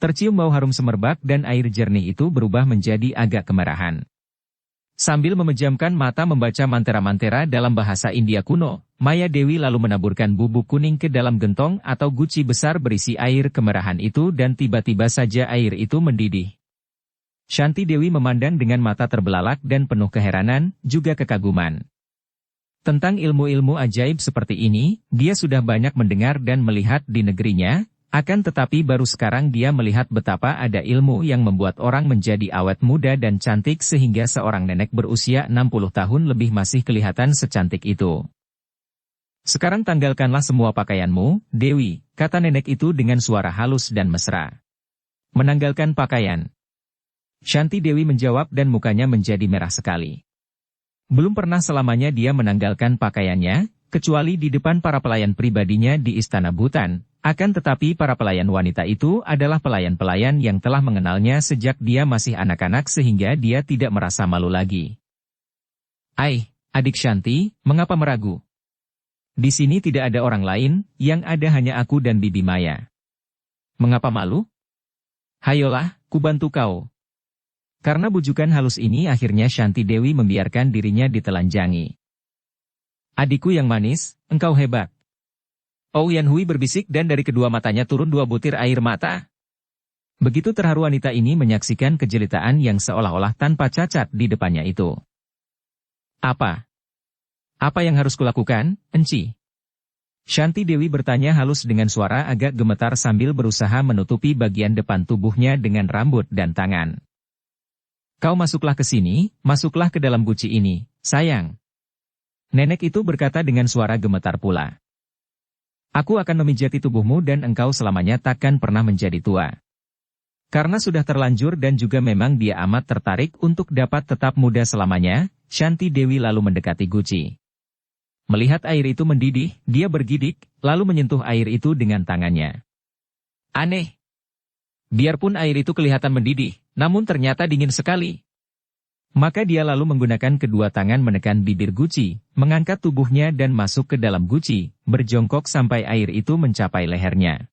Tercium bau harum semerbak dan air jernih itu berubah menjadi agak kemerahan. Sambil memejamkan mata membaca mantera-mantera dalam bahasa India kuno, Maya Dewi lalu menaburkan bubuk kuning ke dalam gentong atau guci besar berisi air kemerahan itu dan tiba-tiba saja air itu mendidih. Shanti Dewi memandang dengan mata terbelalak dan penuh keheranan, juga kekaguman. Tentang ilmu-ilmu ajaib seperti ini, dia sudah banyak mendengar dan melihat di negerinya, akan tetapi baru sekarang dia melihat betapa ada ilmu yang membuat orang menjadi awet muda dan cantik sehingga seorang nenek berusia 60 tahun lebih masih kelihatan secantik itu. Sekarang tanggalkanlah semua pakaianmu, Dewi, kata nenek itu dengan suara halus dan mesra. Menanggalkan pakaian. Shanti Dewi menjawab dan mukanya menjadi merah sekali. Belum pernah selamanya dia menanggalkan pakaiannya, kecuali di depan para pelayan pribadinya di Istana Bhutan. Akan tetapi para pelayan wanita itu adalah pelayan-pelayan yang telah mengenalnya sejak dia masih anak-anak sehingga dia tidak merasa malu lagi. Adik Shanti, mengapa meragu? Di sini tidak ada orang lain, yang ada hanya aku dan Bibi Maya. Mengapa malu? Hayolah, kubantu kau. Karena bujukan halus ini akhirnya Shanti Dewi membiarkan dirinya ditelanjangi. Adikku yang manis, engkau hebat. Ouyan Hui berbisik dan dari kedua matanya turun 2 butir air mata. Begitu terharu wanita ini menyaksikan kejelitaan yang seolah-olah tanpa cacat di depannya itu. Apa? Apa yang harus kulakukan, Enci? Shanti Dewi bertanya halus dengan suara agak gemetar sambil berusaha menutupi bagian depan tubuhnya dengan rambut dan tangan. Kau masuklah ke sini, masuklah ke dalam guci ini, sayang. Nenek itu berkata dengan suara gemetar pula. Aku akan memijati tubuhmu dan engkau selamanya takkan pernah menjadi tua. Karena sudah terlanjur dan juga memang dia amat tertarik untuk dapat tetap muda selamanya, Shanti Dewi lalu mendekati guci. Melihat air itu mendidih, dia bergidik, lalu menyentuh air itu dengan tangannya. Aneh. Biarpun air itu kelihatan mendidih, namun ternyata dingin sekali. Maka dia lalu menggunakan kedua tangan menekan bibir guci, mengangkat tubuhnya dan masuk ke dalam guci, berjongkok sampai air itu mencapai lehernya.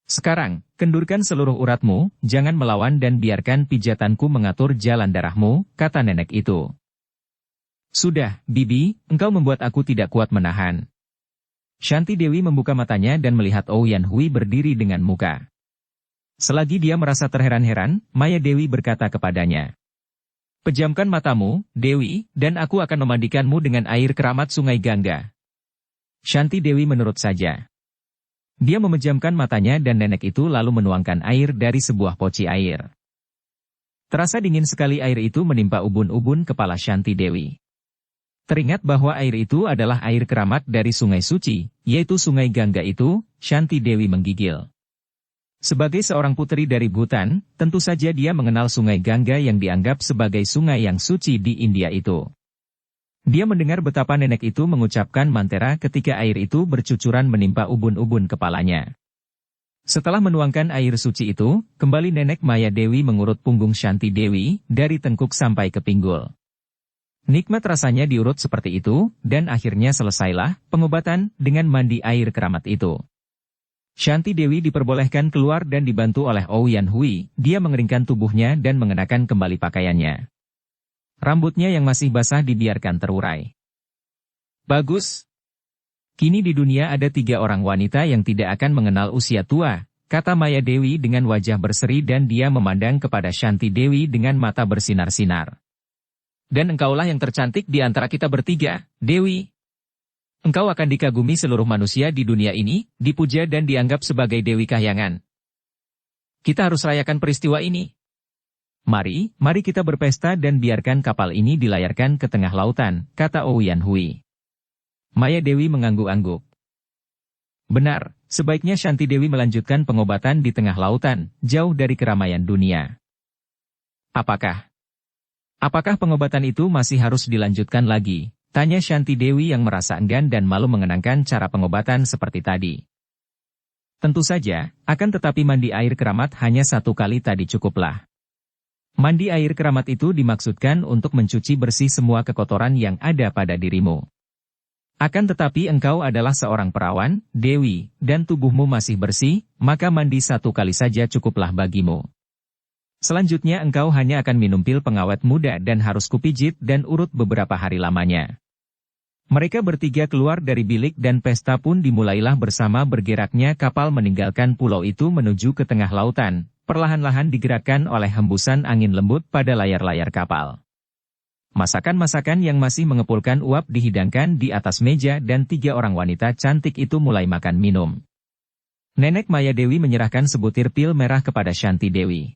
Sekarang, kendurkan seluruh uratmu, jangan melawan dan biarkan pijatanku mengatur jalan darahmu, kata nenek itu. Sudah, Bibi, engkau membuat aku tidak kuat menahan. Shanti Dewi membuka matanya dan melihat Ouyan Hui berdiri dengan muka. Selagi dia merasa terheran-heran, Maya Dewi berkata kepadanya. Pejamkan matamu, Dewi, dan aku akan memandikanmu dengan air keramat Sungai Gangga. Shanti Dewi menurut saja. Dia memejamkan matanya dan nenek itu lalu menuangkan air dari sebuah poci air. Terasa dingin sekali air itu menimpa ubun-ubun kepala Shanti Dewi. Teringat bahwa air itu adalah air keramat dari sungai suci, yaitu Sungai Gangga itu, Shanti Dewi menggigil. Sebagai seorang putri dari Bhutan, tentu saja dia mengenal Sungai Gangga yang dianggap sebagai sungai yang suci di India itu. Dia mendengar betapa nenek itu mengucapkan mantera ketika air itu bercucuran menimpa ubun-ubun kepalanya. Setelah menuangkan air suci itu, kembali nenek Maya Dewi mengurut punggung Shanti Dewi, dari tengkuk sampai ke pinggul. Nikmat rasanya diurut seperti itu, dan akhirnya selesailah pengobatan dengan mandi air keramat itu. Shanti Dewi diperbolehkan keluar dan dibantu oleh Ouyan Hui, dia mengeringkan tubuhnya dan mengenakan kembali pakaiannya. Rambutnya yang masih basah dibiarkan terurai. Bagus. Kini di dunia ada 3 orang wanita yang tidak akan mengenal usia tua, kata Maya Dewi dengan wajah berseri dan dia memandang kepada Shanti Dewi dengan mata bersinar-sinar. Dan engkaulah yang tercantik di antara kita bertiga, Dewi. Engkau akan dikagumi seluruh manusia di dunia ini, dipuja dan dianggap sebagai Dewi Kahyangan. Kita harus rayakan peristiwa ini. Mari kita berpesta dan biarkan kapal ini dilayarkan ke tengah lautan, kata Ouyan Hui. Maya Dewi mengangguk-angguk. Benar, sebaiknya Shanti Dewi melanjutkan pengobatan di tengah lautan, jauh dari keramaian dunia. Apakah pengobatan itu masih harus dilanjutkan lagi? Tanya Shanti Dewi yang merasa enggan dan malu mengenangkan cara pengobatan seperti tadi. Tentu saja, akan tetapi mandi air keramat hanya 1 kali tadi cukuplah. Mandi air keramat itu dimaksudkan untuk mencuci bersih semua kekotoran yang ada pada dirimu. Akan tetapi engkau adalah seorang perawan, Dewi, dan tubuhmu masih bersih, maka mandi 1 kali saja cukuplah bagimu. Selanjutnya engkau hanya akan minum pil pengawet muda dan harus kupijit dan urut beberapa hari lamanya. Mereka bertiga keluar dari bilik dan pesta pun dimulailah bersama bergeraknya kapal meninggalkan pulau itu menuju ke tengah lautan, perlahan-lahan digerakkan oleh hembusan angin lembut pada layar-layar kapal. Masakan-masakan yang masih mengepulkan uap dihidangkan di atas meja dan 3 orang wanita cantik itu mulai makan minum. Nenek Maya Dewi menyerahkan sebutir pil merah kepada Shanti Dewi.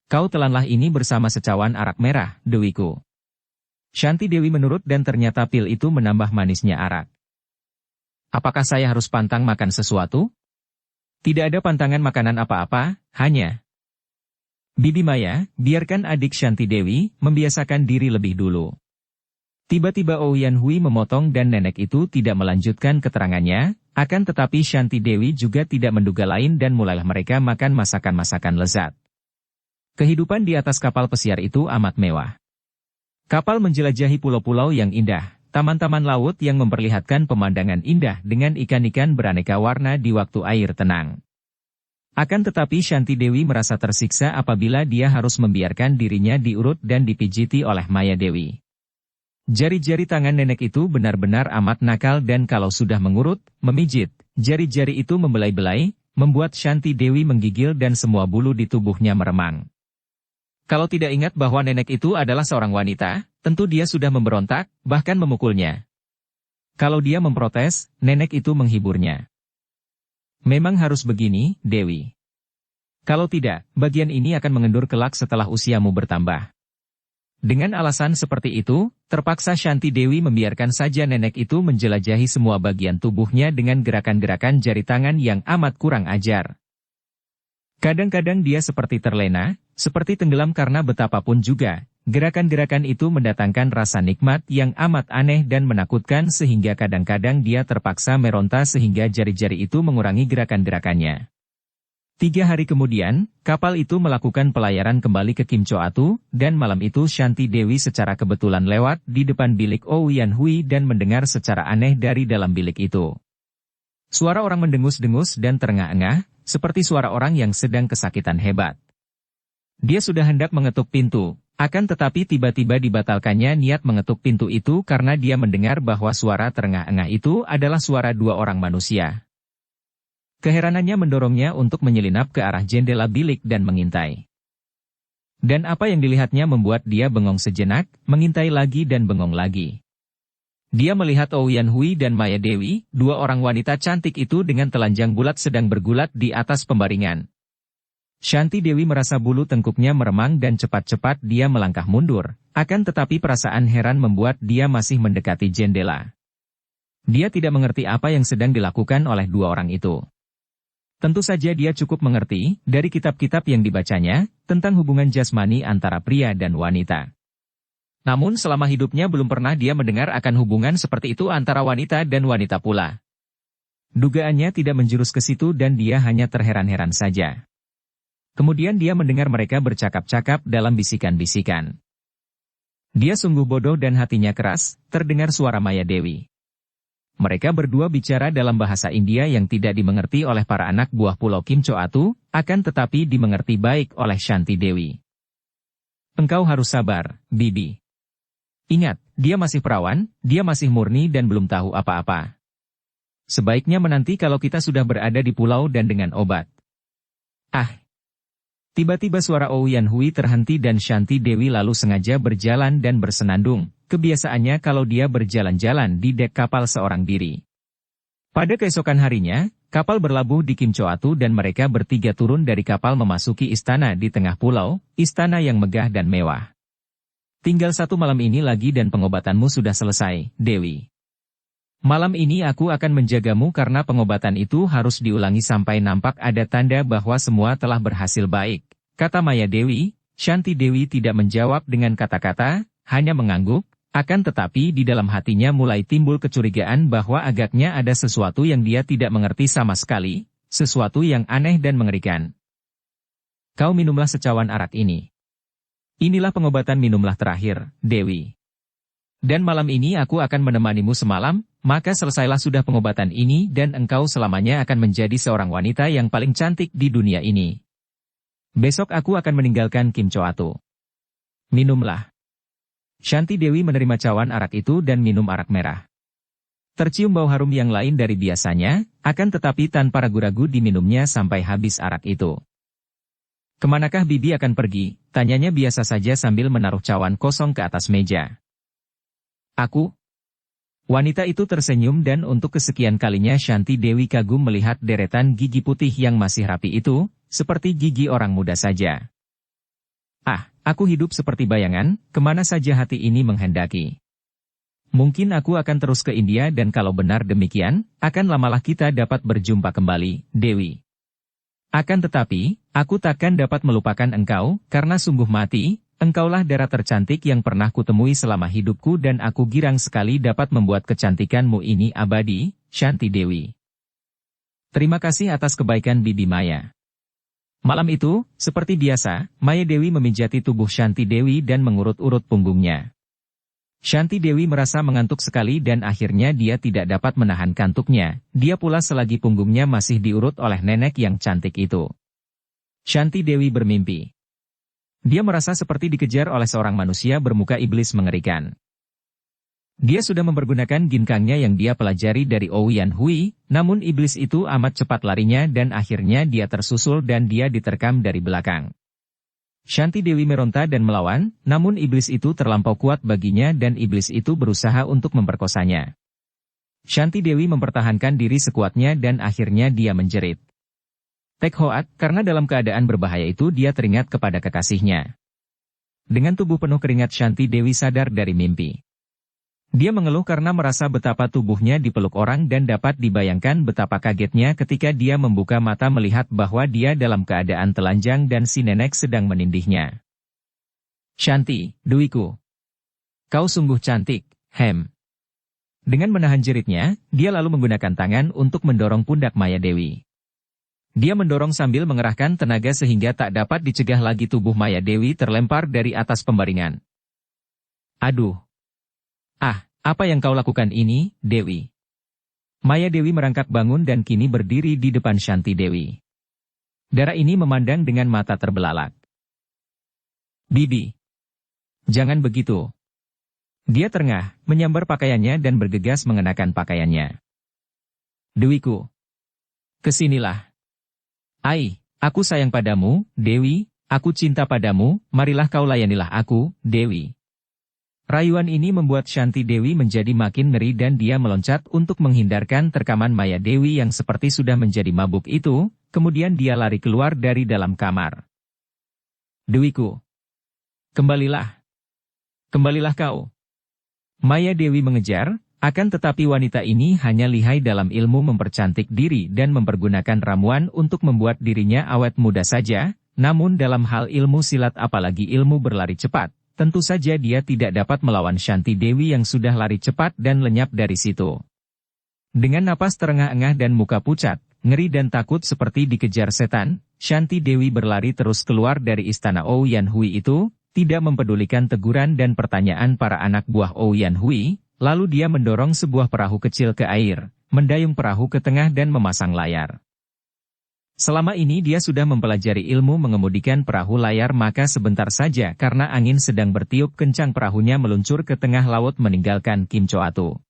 Kau telanlah ini bersama secawan arak merah, Dewiku. Shanti Dewi menurut dan ternyata pil itu menambah manisnya arak. Apakah saya harus pantang makan sesuatu? Tidak ada pantangan makanan apa-apa, hanya... Bibi Maya, biarkan adik Shanti Dewi membiasakan diri lebih dulu. Tiba-tiba Ouyan Hui memotong dan nenek itu tidak melanjutkan keterangannya, akan tetapi Shanti Dewi juga tidak menduga lain dan mulailah mereka makan masakan-masakan lezat. Kehidupan di atas kapal pesiar itu amat mewah. Kapal menjelajahi pulau-pulau yang indah, taman-taman laut yang memperlihatkan pemandangan indah dengan ikan-ikan beraneka warna di waktu air tenang. Akan tetapi Shanti Dewi merasa tersiksa apabila dia harus membiarkan dirinya diurut dan dipijiti oleh Maya Dewi. Jari-jari tangan nenek itu benar-benar amat nakal dan kalau sudah mengurut, memijit, jari-jari itu membelai-belai, membuat Shanti Dewi menggigil dan semua bulu di tubuhnya meremang. Kalau tidak ingat bahwa nenek itu adalah seorang wanita, tentu dia sudah memberontak, bahkan memukulnya. Kalau dia memprotes, nenek itu menghiburnya. Memang harus begini, Dewi. Kalau tidak, bagian ini akan mengendur kelak setelah usiamu bertambah. Dengan alasan seperti itu, terpaksa Shanti Dewi membiarkan saja nenek itu menjelajahi semua bagian tubuhnya dengan gerakan-gerakan jari tangan yang amat kurang ajar. Kadang-kadang dia seperti terlena, seperti tenggelam karena betapapun juga, gerakan-gerakan itu mendatangkan rasa nikmat yang amat aneh dan menakutkan sehingga kadang-kadang dia terpaksa meronta sehingga jari-jari itu mengurangi gerakan-gerakannya. 3 hari kemudian, kapal itu melakukan pelayaran kembali ke Kim Choatu, dan malam itu Shanti Dewi secara kebetulan lewat di depan bilik Ouyan Hui dan mendengar secara aneh dari dalam bilik itu. Suara orang mendengus-dengus dan terengah-engah, seperti suara orang yang sedang kesakitan hebat. Dia sudah hendak mengetuk pintu, akan tetapi tiba-tiba dibatalkannya niat mengetuk pintu itu karena dia mendengar bahwa suara terengah-engah itu adalah suara 2 orang manusia. Keheranannya mendorongnya untuk menyelinap ke arah jendela bilik dan mengintai. Dan apa yang dilihatnya membuat dia bengong sejenak, mengintai lagi dan bengong lagi. Dia melihat Ouyan Hui dan Maya Dewi, 2 orang wanita cantik itu dengan telanjang bulat sedang bergulat di atas pembaringan. Shanti Dewi merasa bulu tengkuknya meremang dan cepat-cepat dia melangkah mundur, akan tetapi perasaan heran membuat dia masih mendekati jendela. Dia tidak mengerti apa yang sedang dilakukan oleh 2 orang itu. Tentu saja dia cukup mengerti, dari kitab-kitab yang dibacanya, tentang hubungan jasmani antara pria dan wanita. Namun selama hidupnya belum pernah dia mendengar akan hubungan seperti itu antara wanita dan wanita pula. Dugaannya tidak menjurus ke situ dan dia hanya terheran-heran saja. Kemudian dia mendengar mereka bercakap-cakap dalam bisikan-bisikan. Dia sungguh bodoh dan hatinya keras, terdengar suara Maya Dewi. Mereka berdua bicara dalam bahasa India yang tidak dimengerti oleh para anak buah Pulau Kim Choatu, akan tetapi dimengerti baik oleh Shanti Dewi. Engkau harus sabar, Bibi. Ingat, dia masih perawan, dia masih murni dan belum tahu apa-apa. Sebaiknya menanti kalau kita sudah berada di pulau dan dengan obat. Ah! Tiba-tiba suara Ouyan Hui terhenti dan Shanti Dewi lalu sengaja berjalan dan bersenandung. Kebiasaannya kalau dia berjalan-jalan di dek kapal seorang diri. Pada keesokan harinya, kapal berlabuh di Kim Choatu dan mereka bertiga turun dari kapal memasuki istana di tengah pulau, istana yang megah dan mewah. Tinggal 1 malam ini lagi dan pengobatanmu sudah selesai, Dewi. Malam ini aku akan menjagamu karena pengobatan itu harus diulangi sampai nampak ada tanda bahwa semua telah berhasil baik, kata Maya Dewi. Shanti Dewi tidak menjawab dengan kata-kata, hanya mengangguk. Akan tetapi di dalam hatinya mulai timbul kecurigaan bahwa agaknya ada sesuatu yang dia tidak mengerti sama sekali, sesuatu yang aneh dan mengerikan. Kau minumlah secawan arak ini. Inilah pengobatan minumlah terakhir, Dewi. Dan malam ini aku akan menemanimu semalam, maka selesailah sudah pengobatan ini dan engkau selamanya akan menjadi seorang wanita yang paling cantik di dunia ini. Besok aku akan meninggalkan Kim Choatu. Minumlah. Shanti Dewi menerima cawan arak itu dan minum arak merah. Tercium bau harum yang lain dari biasanya, akan tetapi tanpa ragu-ragu diminumnya sampai habis arak itu. Kemanakah Bibi akan pergi? Tanyanya biasa saja sambil menaruh cawan kosong ke atas meja. Aku? Wanita itu tersenyum dan untuk kesekian kalinya Shanti Dewi kagum melihat deretan gigi putih yang masih rapi itu, seperti gigi orang muda saja. Ah, aku hidup seperti bayangan, kemana saja hati ini menghendaki. Mungkin aku akan terus ke India dan kalau benar demikian, akan lamalah kita dapat berjumpa kembali, Dewi. Akan tetapi, aku takkan dapat melupakan engkau, karena sungguh mati, engkaulah darah tercantik yang pernah kutemui selama hidupku dan aku girang sekali dapat membuat kecantikanmu ini abadi, Shanti Dewi. Terima kasih atas kebaikan Bibi Maya. Malam itu, seperti biasa, Maya Dewi memijati tubuh Shanti Dewi dan mengurut-urut punggungnya. Shanti Dewi merasa mengantuk sekali dan akhirnya dia tidak dapat menahan kantuknya, dia pula selagi punggungnya masih diurut oleh nenek yang cantik itu. Shanti Dewi bermimpi. Dia merasa seperti dikejar oleh seorang manusia bermuka iblis mengerikan. Dia sudah mempergunakan ginkangnya yang dia pelajari dari Ouyang Hui, namun iblis itu amat cepat larinya dan akhirnya dia tersusul dan dia diterkam dari belakang. Shanti Dewi meronta dan melawan, namun iblis itu terlampau kuat baginya dan iblis itu berusaha untuk memperkosanya. Shanti Dewi mempertahankan diri sekuatnya dan akhirnya dia menjerit. Tek Hoat, karena dalam keadaan berbahaya itu dia teringat kepada kekasihnya. Dengan tubuh penuh keringat Shanti Dewi sadar dari mimpi. Dia mengeluh karena merasa betapa tubuhnya dipeluk orang dan dapat dibayangkan betapa kagetnya ketika dia membuka mata melihat bahwa dia dalam keadaan telanjang dan si nenek sedang menindihnya. Shanti, Dewiku. Kau sungguh cantik, Hem. Dengan menahan jeritnya, dia lalu menggunakan tangan untuk mendorong pundak Maya Dewi. Dia mendorong sambil mengerahkan tenaga sehingga tak dapat dicegah lagi tubuh Maya Dewi terlempar dari atas pembaringan. Aduh. Ah, apa yang kau lakukan ini, Dewi? Maya Dewi merangkak bangun dan kini berdiri di depan Shanti Dewi. Darah ini memandang dengan mata terbelalak. Bibi. Jangan begitu. Dia terengah, menyambar pakaiannya dan bergegas mengenakan pakaiannya. Dewiku. Kesinilah. Ai, aku sayang padamu, Dewi, aku cinta padamu, marilah kau layanilah aku, Dewi. Rayuan ini membuat Shanti Dewi menjadi makin ngeri dan dia meloncat untuk menghindarkan terkaman Maya Dewi yang seperti sudah menjadi mabuk itu, kemudian dia lari keluar dari dalam kamar. Dewiku. Kembalilah. Kembalilah kau. Maya Dewi mengejar, akan tetapi wanita ini hanya lihai dalam ilmu mempercantik diri dan mempergunakan ramuan untuk membuat dirinya awet muda saja, namun dalam hal ilmu silat apalagi ilmu berlari cepat, tentu saja dia tidak dapat melawan Shanti Dewi yang sudah lari cepat dan lenyap dari situ. Dengan napas terengah-engah dan muka pucat, ngeri dan takut seperti dikejar setan, Shanti Dewi berlari terus keluar dari istana Ouyang Hui itu, tidak mempedulikan teguran dan pertanyaan para anak buah Ouyang Hui, lalu dia mendorong sebuah perahu kecil ke air, mendayung perahu ke tengah dan memasang layar. Selama ini dia sudah mempelajari ilmu mengemudikan perahu layar maka sebentar saja karena angin sedang bertiup kencang perahunya meluncur ke tengah laut meninggalkan Kim Choatu.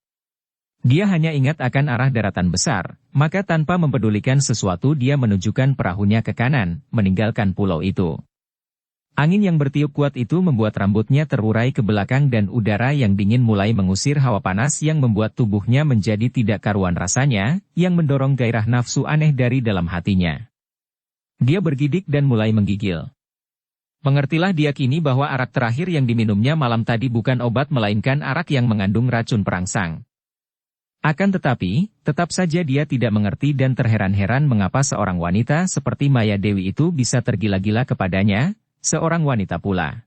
Dia hanya ingat akan arah daratan besar, maka tanpa mempedulikan sesuatu dia menunjukkan perahunya ke kanan, meninggalkan pulau itu. Angin yang bertiup kuat itu membuat rambutnya terurai ke belakang dan udara yang dingin mulai mengusir hawa panas yang membuat tubuhnya menjadi tidak karuan rasanya, yang mendorong gairah nafsu aneh dari dalam hatinya. Dia bergidik dan mulai menggigil. Mengertilah dia kini bahwa arak terakhir yang diminumnya malam tadi bukan obat melainkan arak yang mengandung racun perangsang. Akan tetapi, tetap saja dia tidak mengerti dan terheran-heran mengapa seorang wanita seperti Maya Dewi itu bisa tergila-gila kepadanya, seorang wanita pula.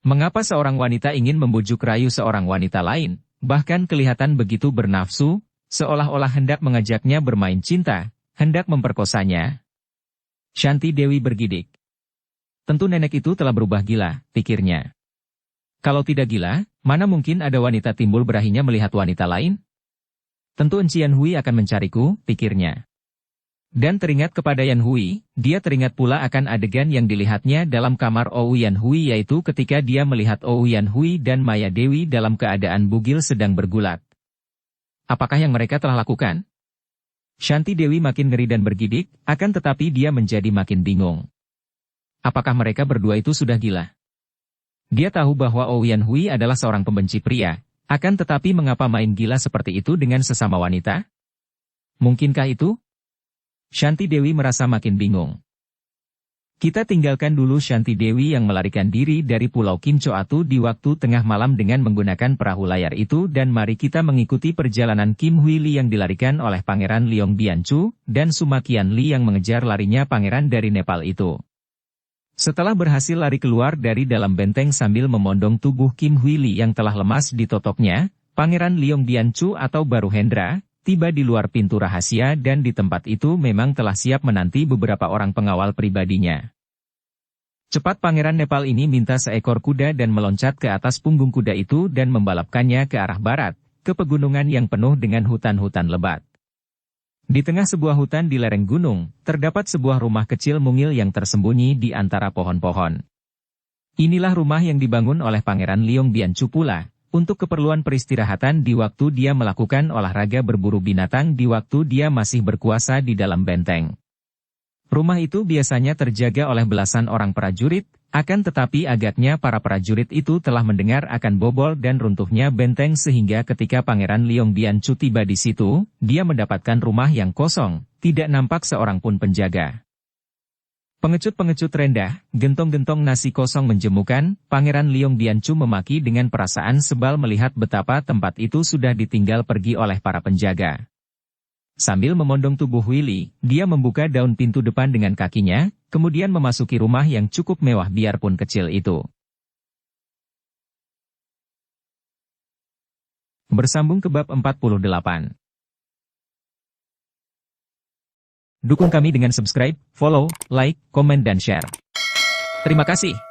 Mengapa seorang wanita ingin membujuk rayu seorang wanita lain, bahkan kelihatan begitu bernafsu, seolah-olah hendak mengajaknya bermain cinta, hendak memperkosanya? Shanti Dewi bergidik. Tentu nenek itu telah berubah gila, pikirnya. Kalau tidak gila, mana mungkin ada wanita timbul berahinya melihat wanita lain? Tentu Encian Hui akan mencariku, pikirnya. Dan teringat kepada Yan Hui, dia teringat pula akan adegan yang dilihatnya dalam kamar Ouyang Hui yaitu ketika dia melihat Ouyang Hui dan Maya Dewi dalam keadaan bugil sedang bergulat. Apakah yang mereka telah lakukan? Shanti Dewi makin ngeri dan bergidik, akan tetapi dia menjadi makin bingung. Apakah mereka berdua itu sudah gila? Dia tahu bahwa Ouyang Hui adalah seorang pembenci pria, akan tetapi mengapa main gila seperti itu dengan sesama wanita? Mungkinkah itu? Shanti Dewi merasa makin bingung. Kita tinggalkan dulu Shanti Dewi yang melarikan diri dari Pulau Kim Choatu di waktu tengah malam dengan menggunakan perahu layar itu dan mari kita mengikuti perjalanan Kim Hui Li yang dilarikan oleh Pangeran Leong Bianchu dan Sumakian Li yang mengejar larinya pangeran dari Nepal itu. Setelah berhasil lari keluar dari dalam benteng sambil memondong tubuh Kim Hui Li yang telah lemas ditotoknya, Pangeran Leong Bianchu atau Baruhendra tiba di luar pintu rahasia dan di tempat itu memang telah siap menanti beberapa orang pengawal pribadinya. Cepat Pangeran Nepal ini minta seekor kuda dan meloncat ke atas punggung kuda itu dan membalapkannya ke arah barat, ke pegunungan yang penuh dengan hutan-hutan lebat. Di tengah sebuah hutan di lereng gunung, terdapat sebuah rumah kecil mungil yang tersembunyi di antara pohon-pohon. Inilah rumah yang dibangun oleh Pangeran Leong Bianchu pula, untuk keperluan peristirahatan di waktu dia melakukan olahraga berburu binatang di waktu dia masih berkuasa di dalam benteng. Rumah itu biasanya terjaga oleh belasan orang prajurit, akan tetapi agaknya para prajurit itu telah mendengar akan bobol dan runtuhnya benteng sehingga ketika Pangeran Leong Bianchu tiba di situ, dia mendapatkan rumah yang kosong, tidak nampak seorang pun penjaga. Pengecut-pengecut rendah, gentong-gentong nasi kosong menjemukan, Pangeran Leong Bianchu memaki dengan perasaan sebal melihat betapa tempat itu sudah ditinggal pergi oleh para penjaga. Sambil memondong tubuh Willy, dia membuka daun pintu depan dengan kakinya, kemudian memasuki rumah yang cukup mewah biarpun kecil itu. Bersambung ke bab 48. Dukung kami dengan subscribe, follow, like, komen dan share. Terima kasih.